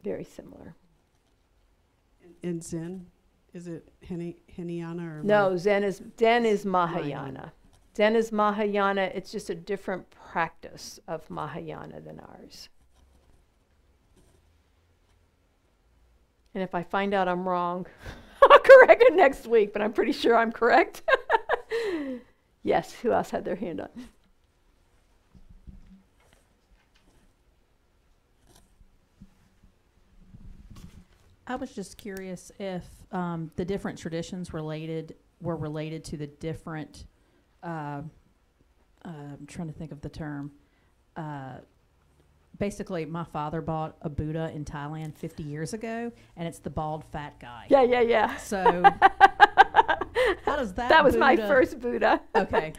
very similar. In Zen, is it Hinayana or? No, Zen is Mahayana. Zen is Mahayana. It's just a different practice of Mahayana than ours. And if I find out I'm wrong, I'll correct it next week, but I'm pretty sure I'm correct. Yes, who else had their hand up? I was just curious if the different traditions were related to the different, I'm trying to think of the term. Basically, my father bought a Buddha in Thailand 50 years ago, and it's the bald fat guy. Yeah. So how does that That was Buddha, my first Buddha. Okay.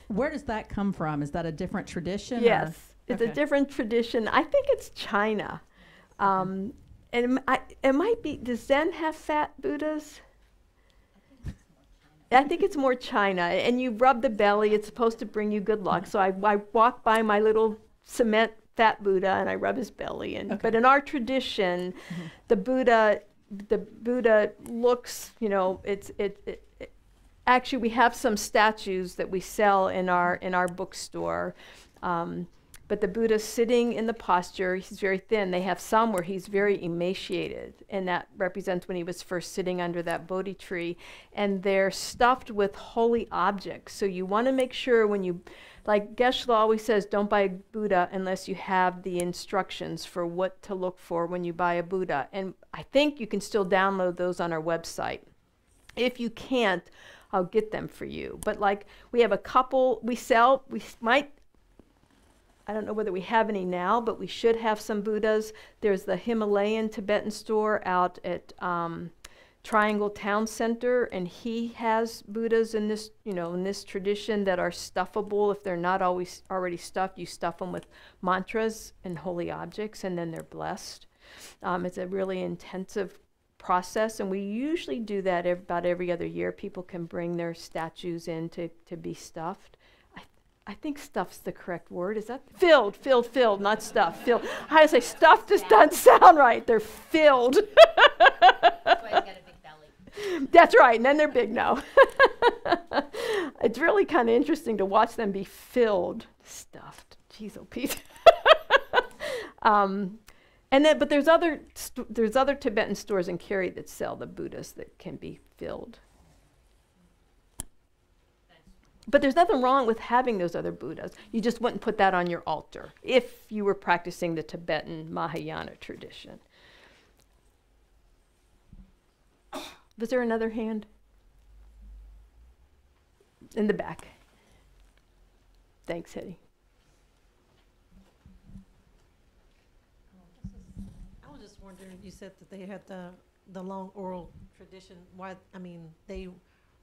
Where does that come from? Is that a different tradition? Yes, or? it's a different tradition. I think it's China. And it might be, does Zen have fat Buddhas? I think it's more China. And you rub the belly, it's supposed to bring you good luck. So I walk by my little cement fat Buddha and I rub his belly. But in our tradition, the Buddha looks, actually we have some statues that we sell in our bookstore. But the Buddha's sitting in the posture, he's very thin. They have some where he's very emaciated, and that represents when he was first sitting under that Bodhi tree. And they're stuffed with holy objects. So you want to make sure when you, like Geshe-la always says, don't buy a Buddha unless you have the instructions for what to look for when you buy a Buddha. And I think you can still download those on our website. If you can't, I'll get them for you. But like we have a couple, I don't know whether we have any now, but we should have some Buddhas. There's the Himalayan Tibetan store out at Triangle Town Center, and he has Buddhas in this, in this tradition that are stuffable. If they're not always already stuffed, you stuff them with mantras and holy objects, and then they're blessed. It's a really intensive process, and we usually do that about every other year. People can bring their statues in to be stuffed. I think stuff's the correct word. Is that filled, not stuffed, filled. I say stuffed just doesn't sound right. They're filled. That's why he's got a big belly. That's right, and then they're big now. It's really kind of interesting to watch them be filled, stuffed. Jeez, oh Pete. But there's other Tibetan stores in Cary that sell the Buddhas that can be filled. But there's nothing wrong with having those other Buddhas. You just wouldn't put that on your altar if you were practicing the Tibetan Mahayana tradition. Was there another hand? In the back. Thanks, Hetty. I was just wondering, you said that they had the long oral tradition. Why? I mean, they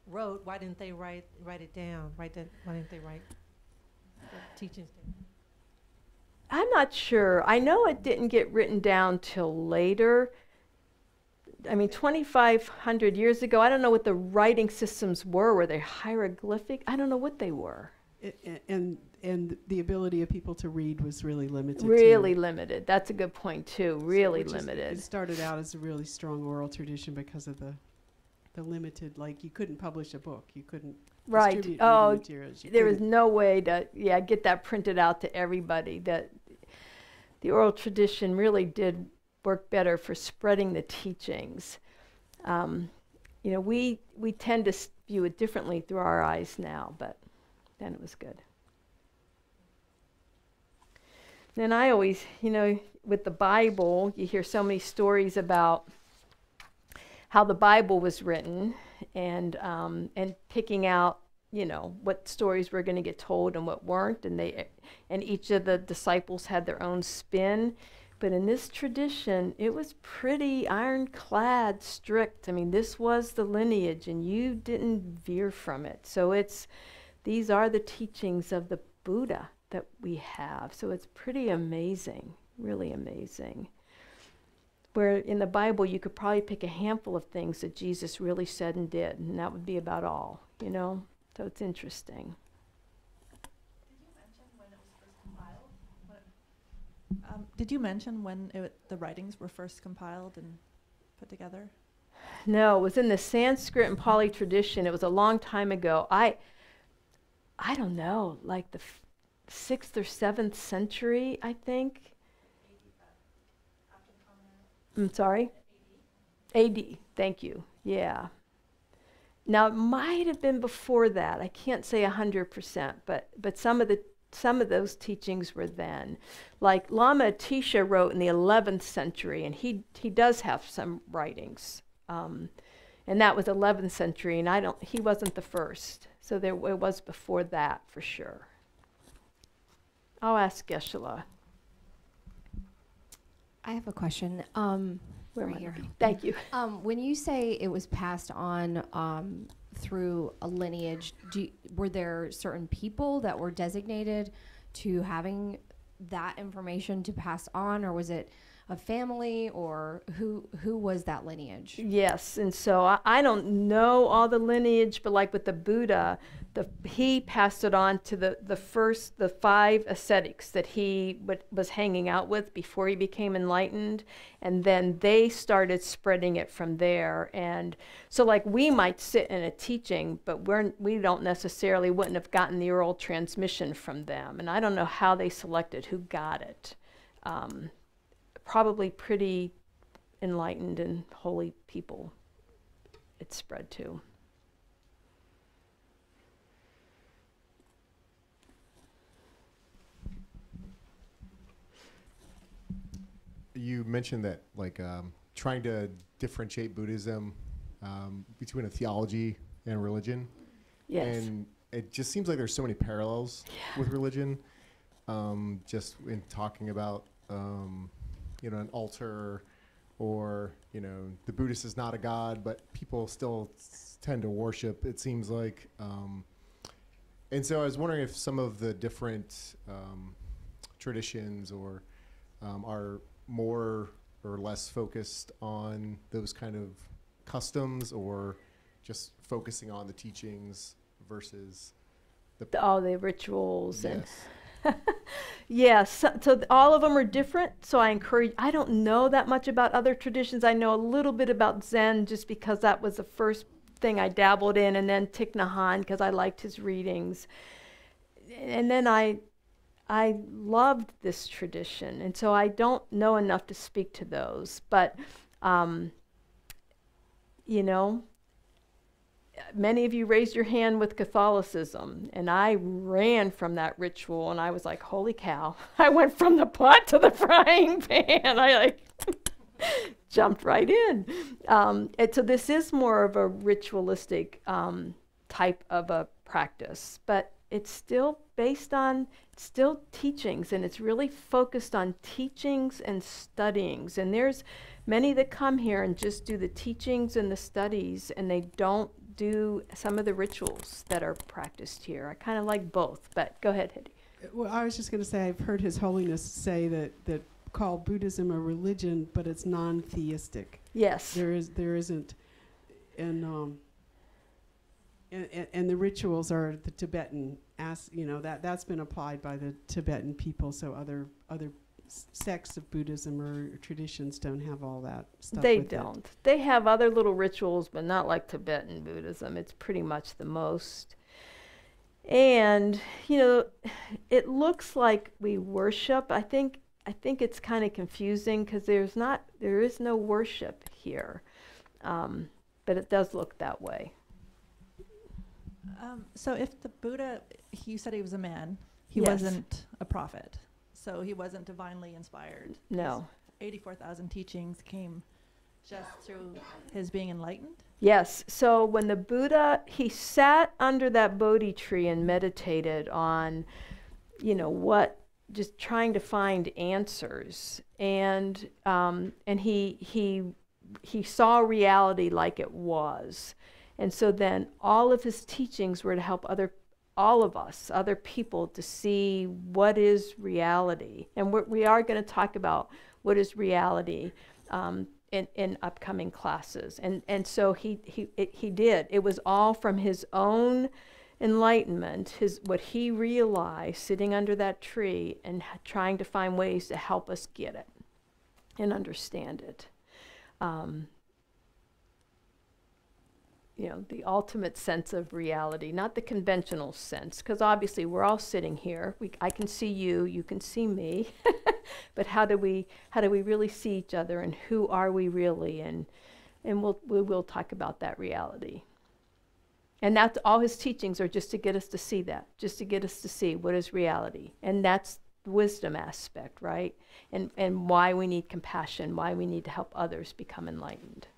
wrote. Why didn't they write it down? Why didn't they write the teachings down? I'm not sure. I know it didn't get written down till later. I mean, 2,500 years ago, I don't know what the writing systems were. Were they hieroglyphic? I don't know what they were. And the ability of people to read was really limited. Really limited. That's a good point, too. Really So limited. It started out as a really strong oral tradition because of the limited, like you couldn't publish a book. You couldn't distribute reading materials. There was no way to get that printed out to everybody. That the oral tradition really did work better for spreading the teachings. We tend to view it differently through our eyes now, but then it was good. And I always, with the Bible, you hear so many stories about how the Bible was written, and picking out, what stories were going to get told and what weren't, and each of the disciples had their own spin. But in this tradition, it was pretty ironclad, strict. I mean, this was the lineage, and you didn't veer from it. So these are the teachings of the Buddha that we have. So it's pretty amazing, really amazing. Where in the Bible, you could probably pick a handful of things that Jesus really said and did, and that would be about all, So it's interesting. Did you mention when the writings were first compiled and put together? No, it was in the Sanskrit and Pali tradition. It was a long time ago. I don't know, like the 6th or 7th century, I think. I'm sorry? AD, thank you. Yeah. Now, it might have been before that. I can't say 100%, but some of those teachings were then. Like Lama Atisha wrote in the 11th century, and he does have some writings. And that was 11th century, and he wasn't the first. So it was before that for sure. I'll ask Geshe-la. I have a question. Where right am I here. looking? Thank you. When you say it was passed on through a lineage, were there certain people that were designated to having that information to pass on, or was it a family, or who was that lineage? Yes, and so I don't know all the lineage, but like with the Buddha, he passed it on to the 5 ascetics that he was hanging out with before he became enlightened, and then they started spreading it from there. And so like we might sit in a teaching, but we wouldn't have gotten the oral transmission from them, and I don't know how they selected who got it. Probably pretty enlightened and holy people it's spread to. You mentioned that trying to differentiate Buddhism between a theology and religion. Yes. And it just seems like there's so many parallels with religion, just in talking about an altar, or the Buddhist is not a god, but people still tend to worship, it seems like. And so I was wondering if some of the different traditions or are more or less focused on those kind of customs, or just focusing on the teachings versus all the rituals. Yes. And yes, so all of them are different. So I don't know that much about other traditions. I know a little bit about Zen just because that was the first thing I dabbled in, and then Thich Nhat Hanh because I liked his readings. And then I loved this tradition, and so I don't know enough to speak to those. But, many of you raised your hand with Catholicism, and I ran from that ritual, and I was like, holy cow. I went from the pot to the frying pan. I jumped right in. And so this is more of a ritualistic type of a practice, but it's still based on teachings, and it's really focused on teachings and studyings. And there's many that come here and just do the teachings and the studies, and they don't do some of the rituals that are practiced here. I kind of like both, but go ahead, Hedy. Well, I was just going to say, I've heard His Holiness say that call Buddhism a religion, but it's non-theistic. Yes. There isn't, and the rituals are the Tibetan, that's been applied by the Tibetan people. So other sects of Buddhism or traditions don't have all that stuff. They with don't. it. They have other little rituals, but not like Tibetan Buddhism. It's pretty much the most. And it looks like we worship. I think it's kind of confusing because there is no worship here, but it does look that way. So if the Buddha, you said he was a man, he Yes. wasn't a prophet. So he wasn't divinely inspired. No. 84,000 teachings came just through his being enlightened. Yes. So when the Buddha, he sat under that Bodhi tree and meditated on, just trying to find answers. And he saw reality like it was. And so then all of his teachings were to help all of us, other people, to see what is reality. And we are going to talk about what is reality in upcoming classes. And so he did. It was all from his own enlightenment, what he realized sitting under that tree and trying to find ways to help us get it and understand it. The ultimate sense of reality, not the conventional sense, because obviously we're all sitting here. I can see you, you can see me, but how do we really see each other, and who are we really? And we will talk about that reality. And that's all his teachings are, just to get us to see that, just to get us to see what is reality. And that's the wisdom aspect, right? And why we need compassion, why we need to help others become enlightened.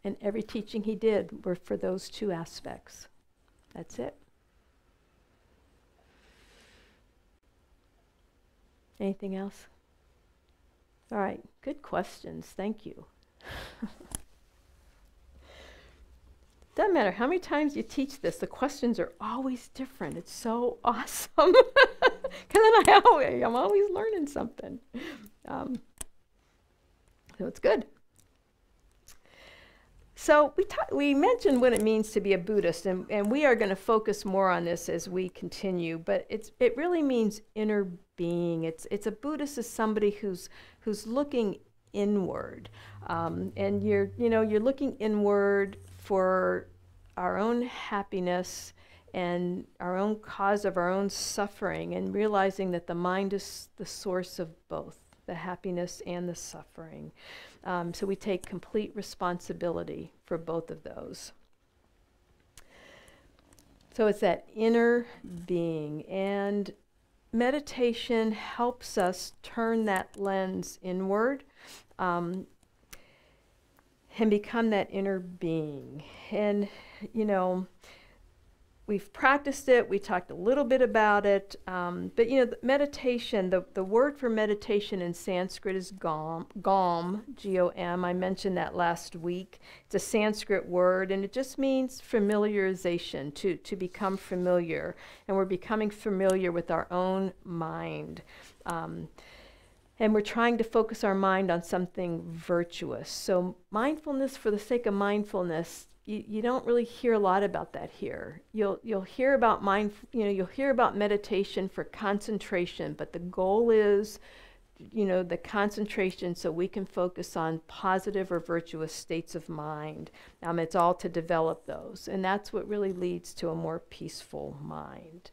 And every teaching he did were for those two aspects. That's it. Anything else? All right, good questions. Thank you. Doesn't matter how many times you teach this, the questions are always different. It's so awesome. Because then I'm always learning something. So it's good. So we mentioned what it means to be a Buddhist, and we are going to focus more on this as we continue. But it really means inner being. It's a Buddhist is somebody who's looking inward, and you're looking inward for our own happiness and our own cause of our own suffering, and realizing that the mind is the source of both the happiness and the suffering. So we take complete responsibility for both of those. So it's that inner being, and meditation helps us turn that lens inward and become that inner being. And, we've practiced it. We talked a little bit about it. But, meditation, the word for meditation in Sanskrit is gom, G-O-M. I mentioned that last week. It's a Sanskrit word, and it just means familiarization, to become familiar. And we're becoming familiar with our own mind. And we're trying to focus our mind on something virtuous. So mindfulness, for the sake of mindfulness, you don't really hear a lot about that here. You'll hear about you'll hear about meditation for concentration, but the goal is, the concentration so we can focus on positive or virtuous states of mind. It's all to develop those, and that's what really leads to a more peaceful mind.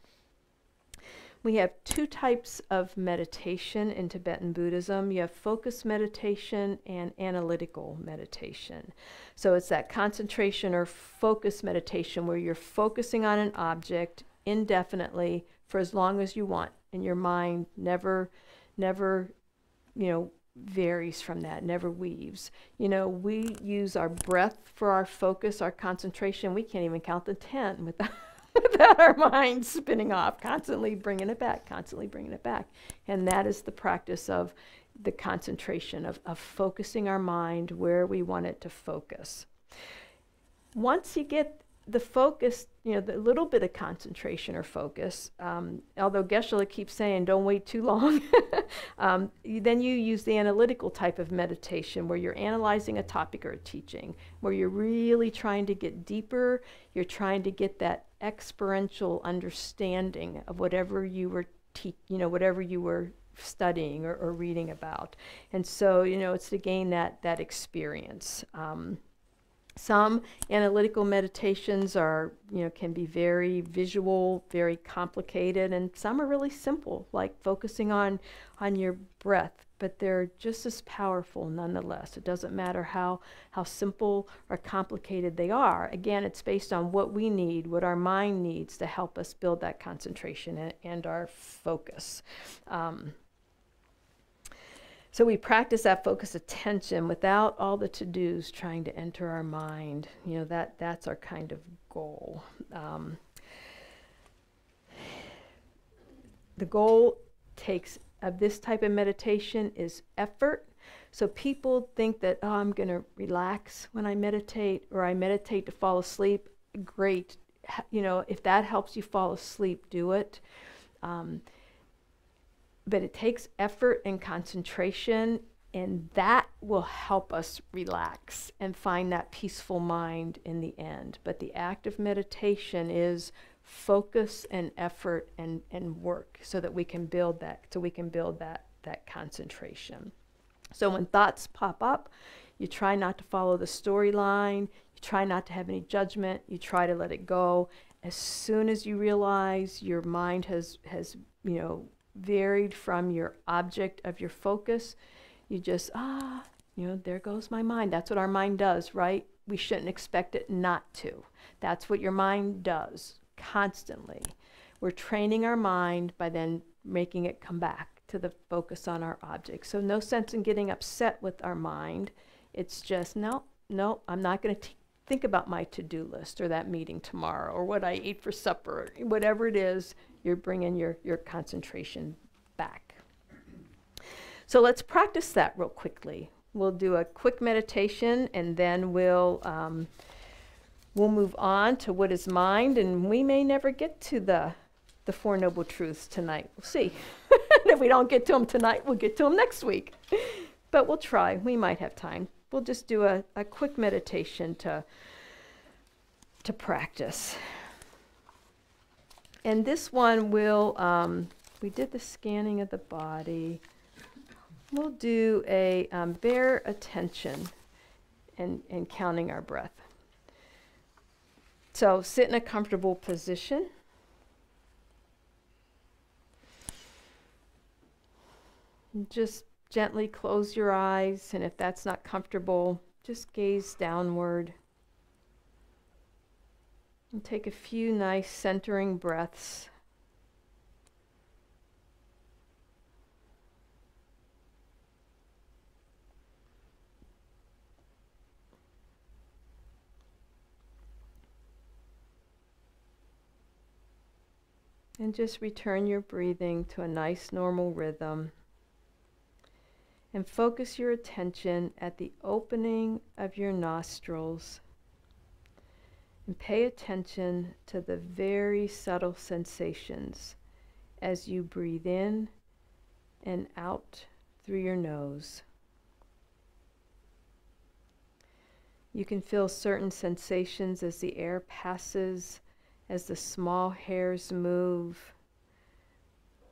We have two types of meditation in Tibetan Buddhism. You have focused meditation and analytical meditation. So it's that concentration or focused meditation where you're focusing on an object indefinitely for as long as you want, and your mind never varies from that, never weaves. We use our breath for our focus, our concentration. We can't even count to 10 without our mind spinning off, constantly bringing it back. And that is the practice of the concentration, of focusing our mind where we want it to focus. Once you get the focus, the little bit of concentration or focus, although Geshe-la keeps saying don't wait too long, then you use the analytical type of meditation where you're analyzing a topic or a teaching, where you're really trying to get deeper, you're trying to get that experiential understanding of whatever you were whatever you were studying or reading about. And so, it's to gain that experience. Some analytical meditations are, can be very visual, very complicated, and some are really simple, like focusing on your breath, but they're just as powerful nonetheless. It doesn't matter how simple or complicated they are. Again, it's based on what we need, what our mind needs to help us build that concentration and our focus. So we practice that focused attention without all the to-dos trying to enter our mind. You know, that's our kind of goal. The goal of this type of meditation is effort. So people think that, oh, I'm going to relax when I meditate, or I meditate to fall asleep. Great. You know, if that helps you fall asleep, do it. But it takes effort and concentration, and that will help us relax and find that peaceful mind in the end. But the act of meditation is focus and effort and work so that we can build that concentration. So when thoughts pop up, you try not to follow the storyline, you try not to have any judgment, you try to let it go. As soon as you realize your mind has varied from your object of your focus, you just, there goes my mind. That's what our mind does, right? We shouldn't expect it not to. That's what your mind does constantly. We're training our mind by then making it come back to the focus on our object. So no sense in getting upset with our mind. It's just, no, I'm not going to think about my to-do list or that meeting tomorrow or what I ate for supper, whatever it is. You're bringing your concentration back. So let's practice that real quickly. We'll do a quick meditation, and then we'll move on to what is mind, and we may never get to the Four Noble Truths tonight. We'll see. And if we don't get to them tonight, we'll get to them next week. But we'll try. We might have time. We'll just do a quick meditation to practice. And this one will, we did the scanning of the body. We'll do a bare attention and counting our breath. So sit in a comfortable position. And just gently close your eyes, and if that's not comfortable, just gaze downward. And take a few nice centering breaths. And just return your breathing to a nice normal rhythm. And focus your attention at the opening of your nostrils. And pay attention to the very subtle sensations as you breathe in and out through your nose. You can feel certain sensations as the air passes, as the small hairs move.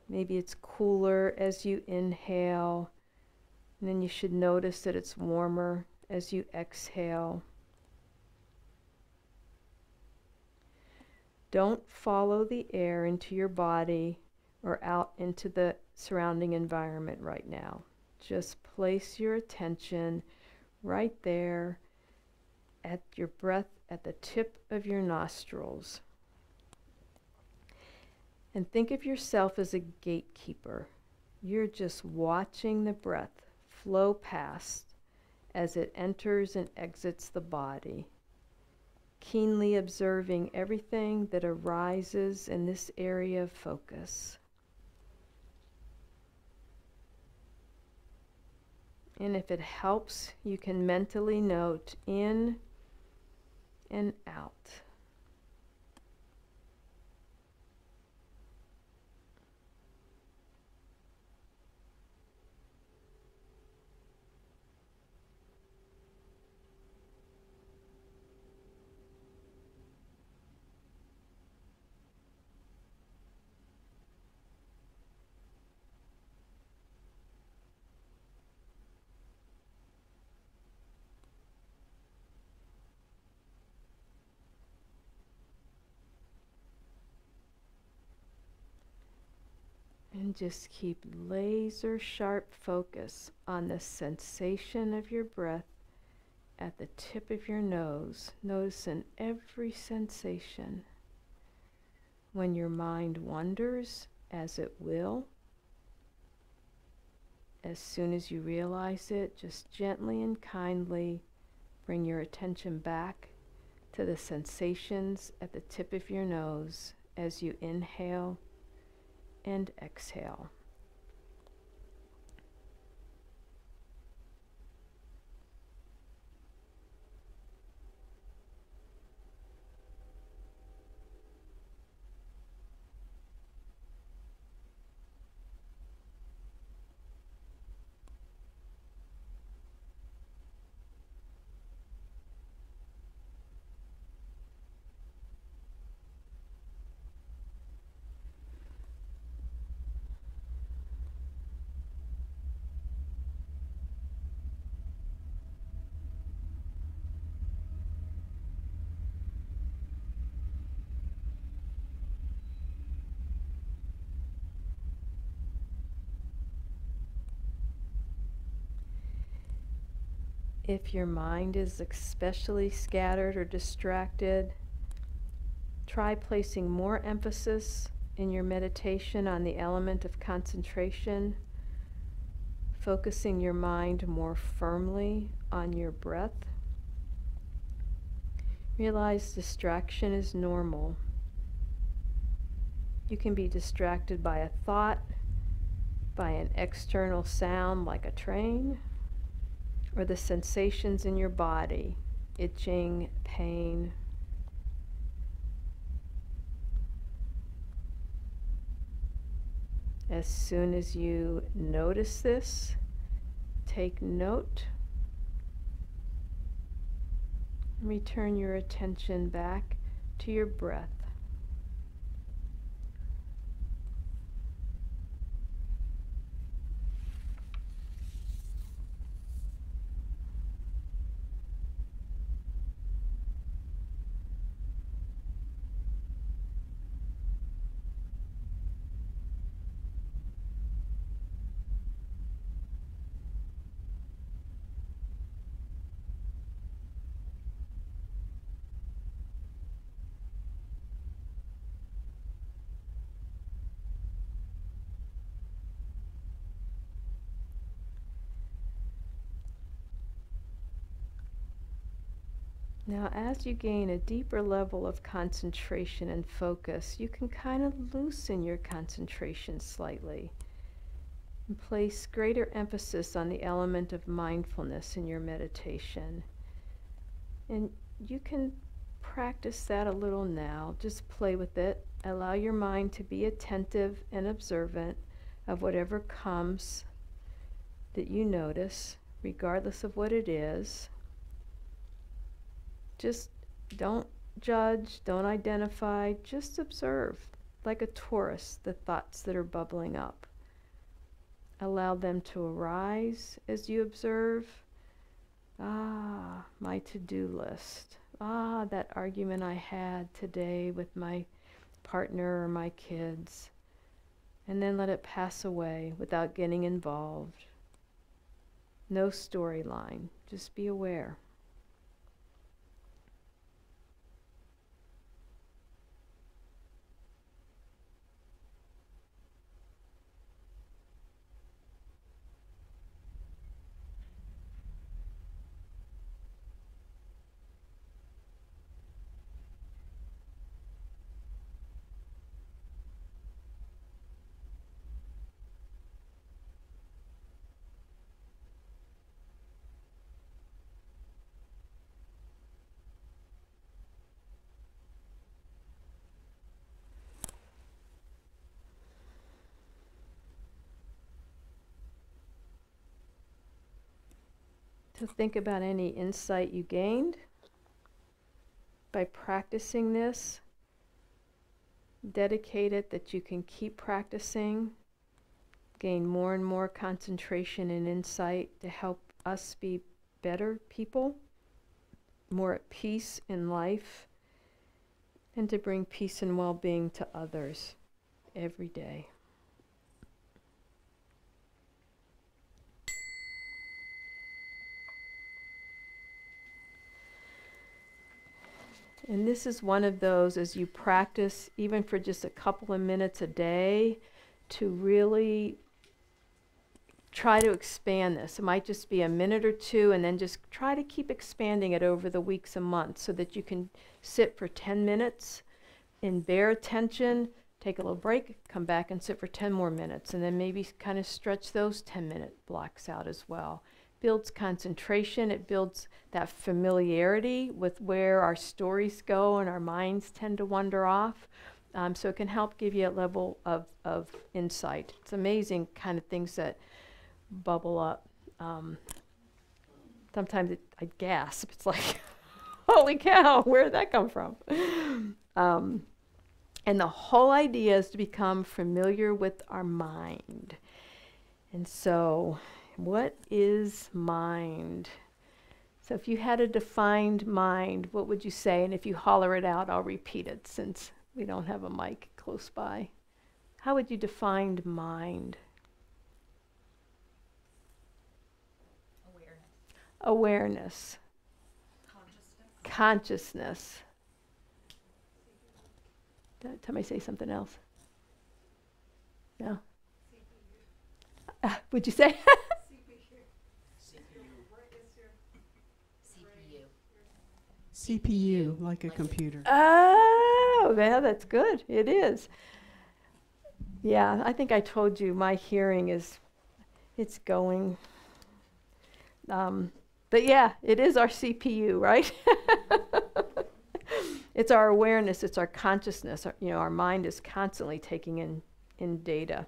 Maybe it's cooler as you inhale, and then you should notice that it's warmer as you exhale. Don't follow the air into your body or out into the surrounding environment right now. Just place your attention right there at your breath at the tip of your nostrils. And think of yourself as a gatekeeper. You're just watching the breath flow past as it enters and exits the body, keenly observing everything that arises in this area of focus. And if it helps, you can mentally note in and out. And just keep laser sharp focus on the sensation of your breath at the tip of your nose. Noticing every sensation. When your mind wanders, as it will, as soon as you realize it, just gently and kindly bring your attention back to the sensations at the tip of your nose as you inhale and exhale. If your mind is especially scattered or distracted, try placing more emphasis in your meditation on the element of concentration, focusing your mind more firmly on your breath. Realize distraction is normal. You can be distracted by a thought, by an external sound like a train, or the sensations in your body, itching, pain. As soon as you notice this, take note. Return your attention back to your breath. Now, as you gain a deeper level of concentration and focus, you can kind of loosen your concentration slightly and place greater emphasis on the element of mindfulness in your meditation. And you can practice that a little now. Just play with it. Allow your mind to be attentive and observant of whatever comes that you notice, regardless of what it is. Just don't judge, don't identify, just observe, like a tourist, the thoughts that are bubbling up. Allow them to arise as you observe. Ah, my to-do list. Ah, that argument I had today with my partner or my kids. And then let it pass away without getting involved. No storyline, just be aware. To think about any insight you gained by practicing this. Dedicate it that you can keep practicing, gain more and more concentration and insight to help us be better people, more at peace in life, and to bring peace and well-being to others every day. And this is one of those, as you practice, even for just a couple of minutes a day, to really try to expand this. It might just be a minute or two, and then just try to keep expanding it over the weeks and months so that you can sit for 10 minutes in bare attention, take a little break, come back and sit for 10 more minutes, and then maybe kind of stretch those 10-minute blocks out as well. Builds concentration, it builds that familiarity with where our stories go and our minds tend to wander off. So it can help give you a level of insight. It's amazing kind of things that bubble up. Sometimes I gasp. It's like, holy cow, where did that come from? And the whole idea is to become familiar with our mind. And so, what is mind? So if you had a defined mind, what would you say? And if you holler it out, I'll repeat it since we don't have a mic close by. How would you define mind? Awareness. Consciousness. Did somebody say something else? No? Would you say? CPU, like a computer. Oh, yeah, that's good. It is. Yeah, I think I told you my hearing is, it's going. But yeah, it is our CPU, right? It's our awareness, it's our consciousness. Our mind is constantly taking in data.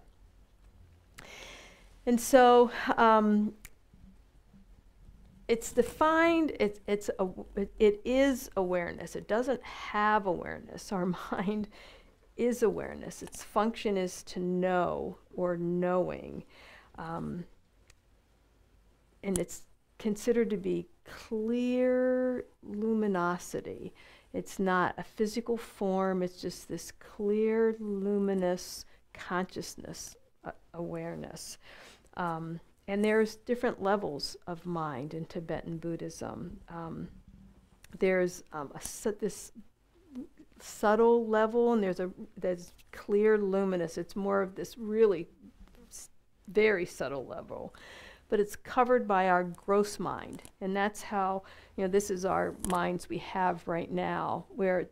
And so it's defined, it is awareness. It doesn't have awareness. Our mind is awareness. Its function is to know or knowing. And it's considered to be clear luminosity. It's not a physical form, it's just this clear, luminous consciousness, awareness. And there's different levels of mind in Tibetan Buddhism. There's this subtle level, and there's clear, luminous. It's more of this really very subtle level. But it's covered by our gross mind. And that's how, this is our minds we have right now, where,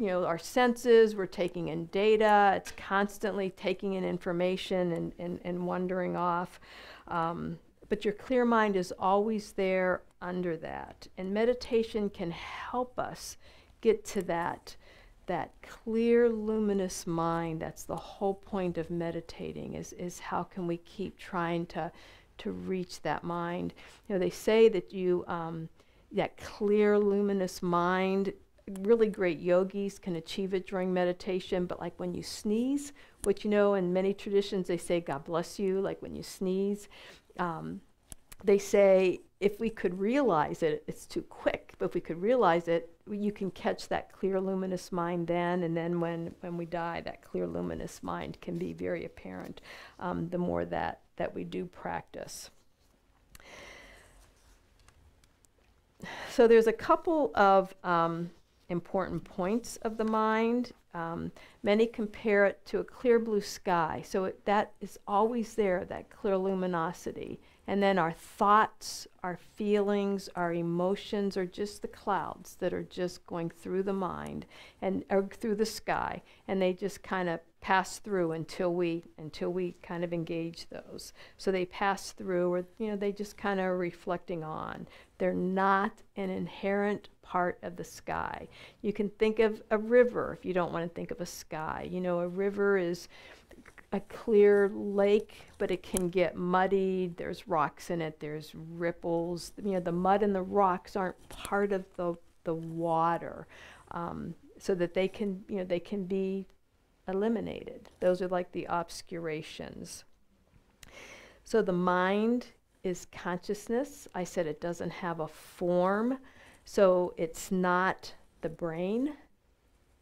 our senses, we're taking in data, it's constantly taking in information and wandering off. But your clear mind is always there under that. And meditation can help us get to that clear, luminous mind. That's the whole point of meditating, is how can we keep trying to reach that mind. They say that that clear, luminous mind, really great yogis can achieve it during meditation, but like when you sneeze, which in many traditions they say, God bless you, like when you sneeze, they say if we could realize it, it's too quick, but if we could realize it, you can catch that clear, luminous mind then, and then when we die, that clear, luminous mind can be very apparent, the more that we do practice. So there's a couple of important points of the mind. Many compare it to a clear blue sky. So that is always there, that clear luminosity. And then our thoughts, our feelings, our emotions are just the clouds that are just going through the mind or through the sky, and they just kind of pass through until we kind of engage those. So they pass through, or they just kind of are reflecting on. They're not an inherent part of the sky. You can think of a river if you don't want to think of a sky. A river is a clear lake, but it can get muddied. There's rocks in it. There's ripples. The mud and the rocks aren't part of the water, so that they can be eliminated. Those are like the obscurations. So the mind is consciousness. I said it doesn't have a form, so it's not the brain.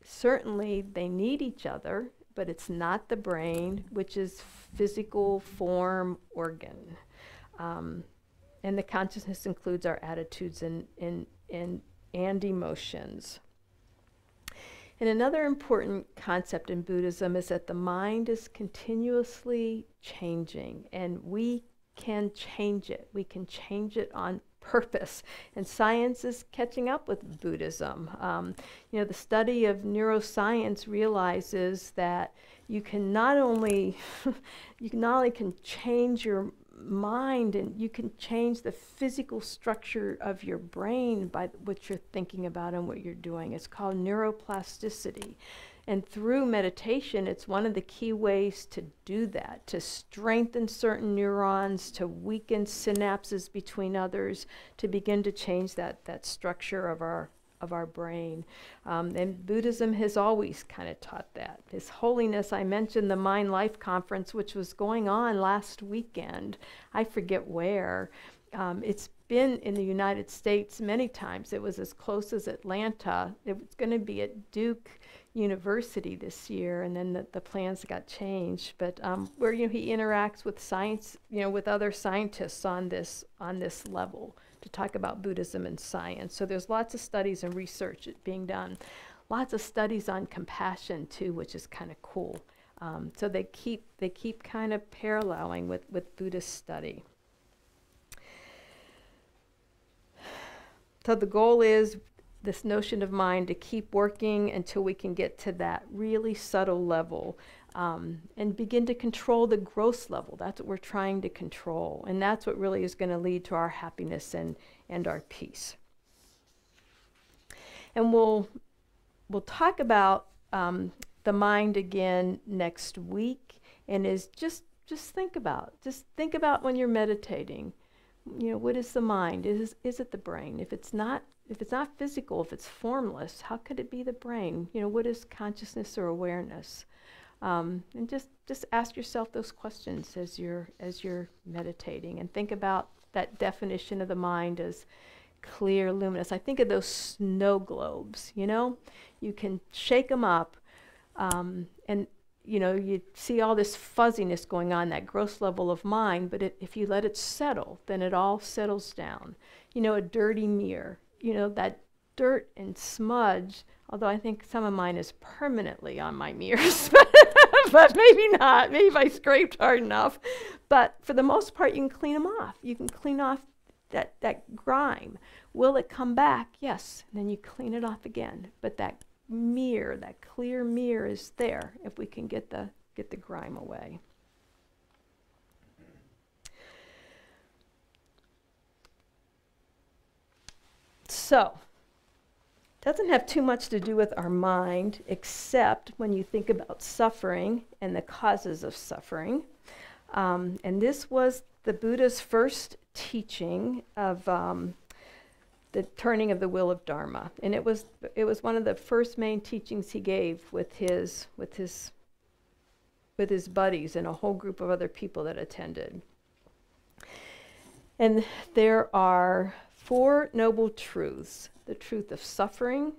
Certainly they need each other, but it's not the brain, which is physical form organ. And the consciousness includes our attitudes and emotions. And another important concept in Buddhism is that the mind is continuously changing, and we can change it. We can change it on purpose. And science is catching up with Buddhism. The study of neuroscience realizes that you can not only can change your mind, and you can change the physical structure of your brain by what you're thinking about and what you're doing. It's called neuroplasticity. And through meditation, it's one of the key ways to do that, to strengthen certain neurons, to weaken synapses between others, to begin to change that structure of our brain. And Buddhism has always kind of taught that. His Holiness, I mentioned the Mind Life Conference, which was going on last weekend. I forget where. It's been in the United States many times. It was as close as Atlanta. It was going to be at Duke University this year, and then the plans got changed. But where he interacts with science, with other scientists on this level to talk about Buddhism and science. So there's lots of studies and research being done. Lots of studies on compassion too, which is kind of cool. So they keep kind of paralleling with Buddhist study. So the goal is this notion of mind to keep working until we can get to that really subtle level, and begin to control the gross level. That's what we're trying to control. And that's what really is going to lead to our happiness and our peace. And we'll talk about the mind again next week, and is just think about when you're meditating. What is the mind? Is it the brain? If it's not physical, if it's formless, how could it be the brain? What is consciousness or awareness? And just ask yourself those questions as you're meditating, and think about that definition of the mind as clear, luminous. I think of those snow globes. You can shake them up, and you see all this fuzziness going on, that gross level of mind, but if you let it settle, then it all settles down. A dirty mirror, that dirt and smudge, although I think some of mine is permanently on my mirrors, but maybe not. Maybe if I scraped hard enough. But for the most part, you can clean them off. You can clean off that grime. Will it come back? Yes. And then you clean it off again. But that mirror, that clear mirror, is there if we can get the grime away. So, doesn't have too much to do with our mind, except when you think about suffering and the causes of suffering. And this was the Buddha's first teaching of the turning of the wheel of Dharma, and it was one of the first main teachings he gave with his buddies and a whole group of other people that attended. And there are 4 noble truths: the truth of suffering,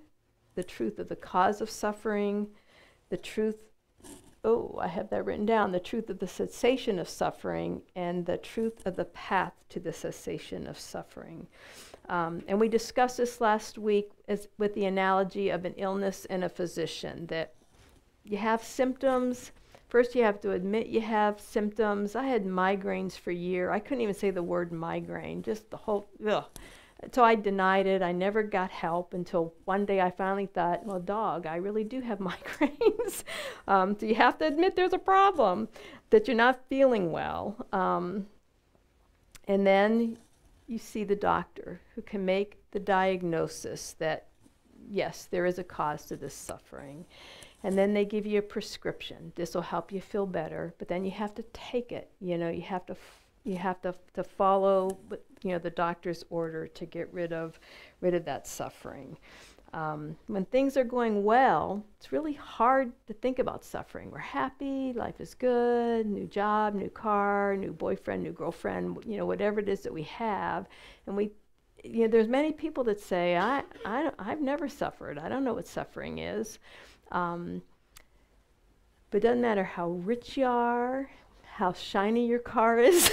the truth of the cause of suffering, the truth, I have that written down, the truth of the cessation of suffering, and the truth of the path to the cessation of suffering. And we discussed this last week with the analogy of an illness and a physician, that you have symptoms. First, you have to admit you have symptoms. I had migraines for a year. I couldn't even say the word migraine, just the whole, ugh. So I denied it. I never got help until one day I finally thought, well, I really do have migraines. So you have to admit there's a problem, that you're not feeling well. And then you see the doctor who can make the diagnosis that, yes, there is a cause to this suffering. And then they give you a prescription. This will help you feel better, but then you have to take it. You have to follow the doctor's order to get rid of that suffering. When things are going well, it's really hard to think about suffering. We're happy, life is good, new job, new car, new boyfriend, new girlfriend, whatever it is that we have. And there's many people that say, I've never suffered. I don't know what suffering is. But it doesn't matter how rich you are, how shiny your car is.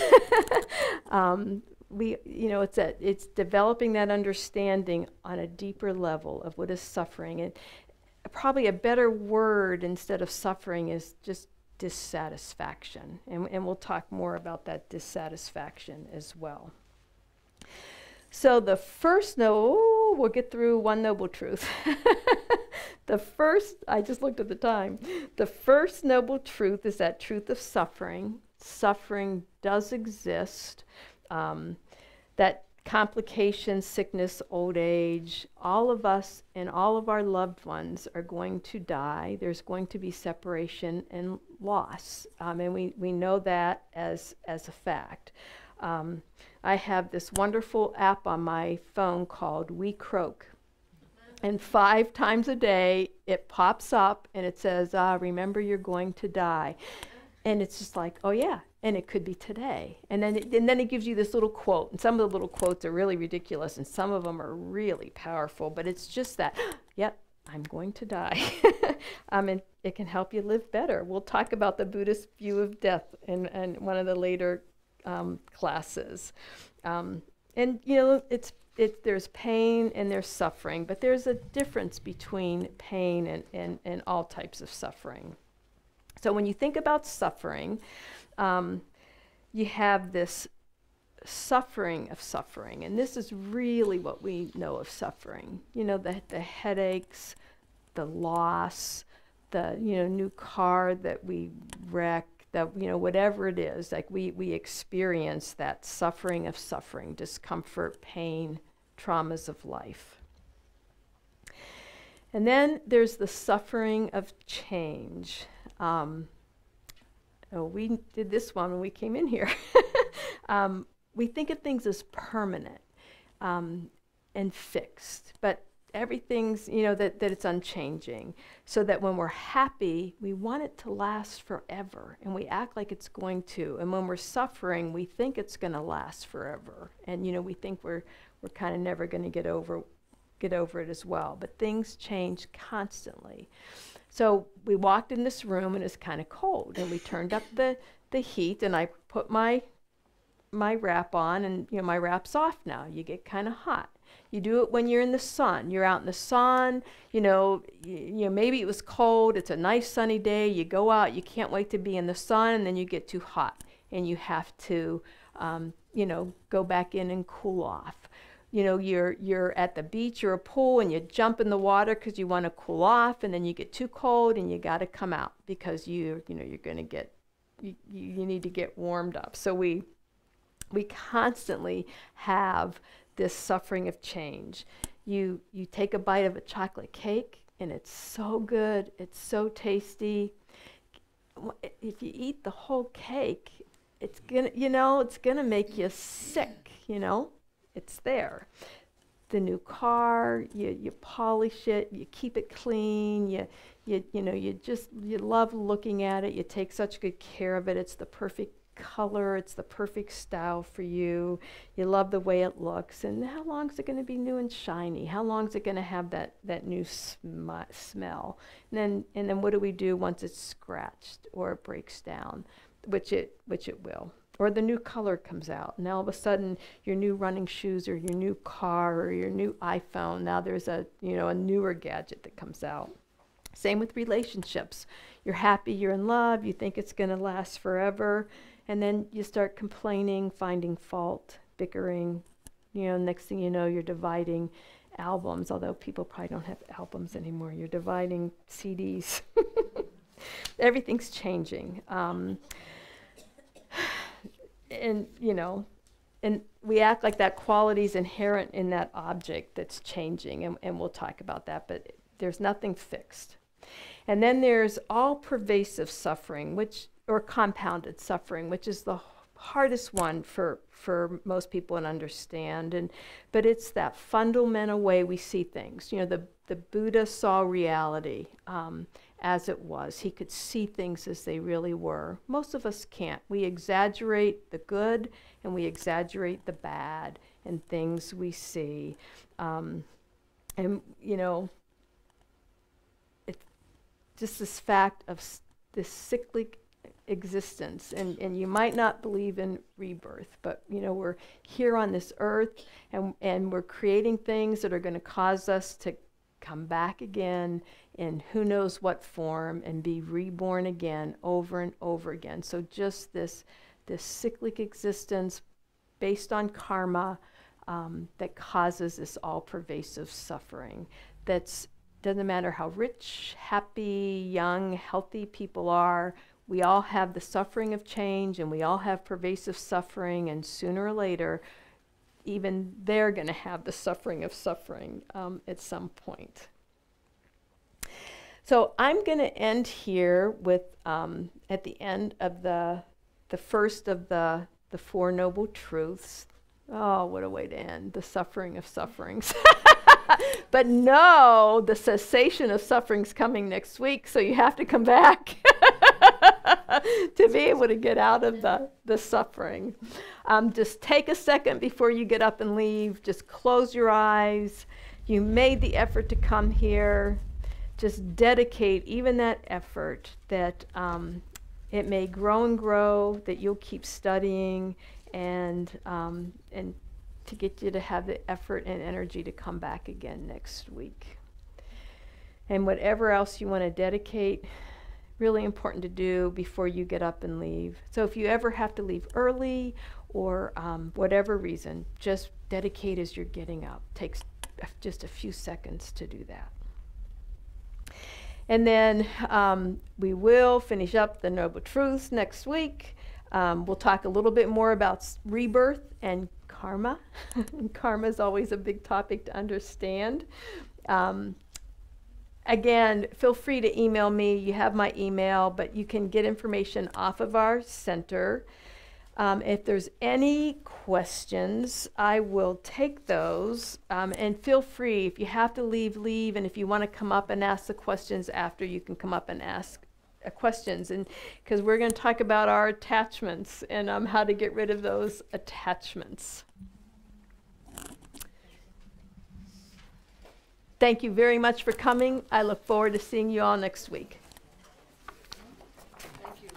It's developing that understanding on a deeper level of what is suffering. And probably a better word instead of suffering is just dissatisfaction. And we'll talk more about that dissatisfaction as well. So the first, we'll get through one noble truth. The first, I just looked at the time. The first noble truth is that truth of suffering. Suffering does exist. That complications, sickness, old age, all of us and all of our loved ones are going to die. There's going to be separation and loss. And we know that as a fact. I have this wonderful app on my phone called We Croak. And 5 times a day, it pops up and it says, remember you're going to die. And it's just like, oh yeah, and it could be today. And then it gives you this little quote. And some of the little quotes are really ridiculous and some of them are really powerful. But it's just that, yep, I'm going to die. And it can help you live better. We'll talk about the Buddhist view of death in one of the later classes. And you know, there's pain and there's suffering, but there's a difference between pain and all types of suffering. So when you think about suffering, you have this suffering of suffering, and this is really what we know of suffering. You know, the headaches, the loss, the new car that we wreck, that whatever it is, like we experience that suffering of suffering, discomfort, pain, traumas of life. And then there's the suffering of change. We did this one when we came in here. We think of things as permanent and fixed, but everything's, that it's unchanging. So that when we're happy, we want it to last forever, and we act like it's going to. And when we're suffering, we think it's going to last forever. And, we think we're kind of never going to get over it as well. But things change constantly. So we walked in this room and it's kind of cold, and we turned up the heat, and I put my wrap on, and my wrap's off now. You get kind of hot. You do it when you're in the sun. You're out in the sun, maybe it was cold, it's a nice sunny day, you go out, you can't wait to be in the sun, and then you get too hot and you have to go back in and cool off. You're at the beach or a pool and you jump in the water because you want to cool off, and then you get too cold and you got to come out because you're going to get, you need to get warmed up. So we constantly have this suffering of change. You take a bite of a chocolate cake and it's so good, it's so tasty. If you eat the whole cake, it's gonna make you sick, It's there. The new car, you polish it, you keep it clean, you love looking at it, you take such good care of it, it's the perfect color, it's the perfect style for you, you love the way it looks, and how long is it going to be new and shiny? How long is it going to have that new smell? And then what do we do once it's scratched or it breaks down, which it will? Or the new color comes out, and all of a sudden your new running shoes or your new car or your new iPhone, now there's a newer gadget that comes out. Same with relationships. You're happy, you're in love, you think it's going to last forever, and then you start complaining, finding fault, bickering. Next thing you know, you're dividing albums, although people probably don't have albums anymore. You're dividing CDs. Everything's changing. And we act like that quality is inherent in that object that's changing, and we'll talk about that, but there's nothing fixed. And then there's all pervasive suffering, or compounded suffering, which is the hardest one for most people to understand. But it's that fundamental way we see things. The Buddha saw reality as it was. He could see things as they really were. Most of us can't. We exaggerate the good and we exaggerate the bad in things we see. It's just this fact of this cyclic existence, and you might not believe in rebirth, but we're here on this earth, and we're creating things that are going to cause us to come back again in who knows what form and be reborn again over and over again. So just this cyclic existence based on karma that causes this all-pervasive suffering. Doesn't matter how rich, happy, young, healthy people are, we all have the suffering of change, and we all have pervasive suffering, and sooner or later, even they're going to have the suffering of suffering at some point. So I'm going to end here with, at the end of the first of the Four Noble Truths. Oh, what a way to end, the suffering of sufferings. But no, the cessation of suffering's coming next week, so you have to come back to be able to get out of the suffering. Just take a second before you get up and leave. Just close your eyes. You made the effort to come here. Just dedicate even that effort, that it may grow and grow, that you'll keep studying, and to get you to have the effort and energy to come back again next week. And whatever else you want to dedicate, really important to do before you get up and leave. So if you ever have to leave early or whatever reason, just dedicate as you're getting up. Takes just a few seconds to do that. And then we will finish up the Noble Truths next week. We'll talk a little bit more about rebirth and karma. Karma is always a big topic to understand. Again, feel free to email me. You have my email, but you can get information off of our center. If there's any questions, I will take those. And feel free, if you have to leave, leave. And if you want to come up and ask the questions after, you can come up and ask questions. And because we're going to talk about our attachments and how to get rid of those attachments. Thank you very much for coming. I look forward to seeing you all next week. Thank you.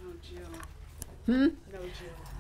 No, Jill. Hmm? No, Jill.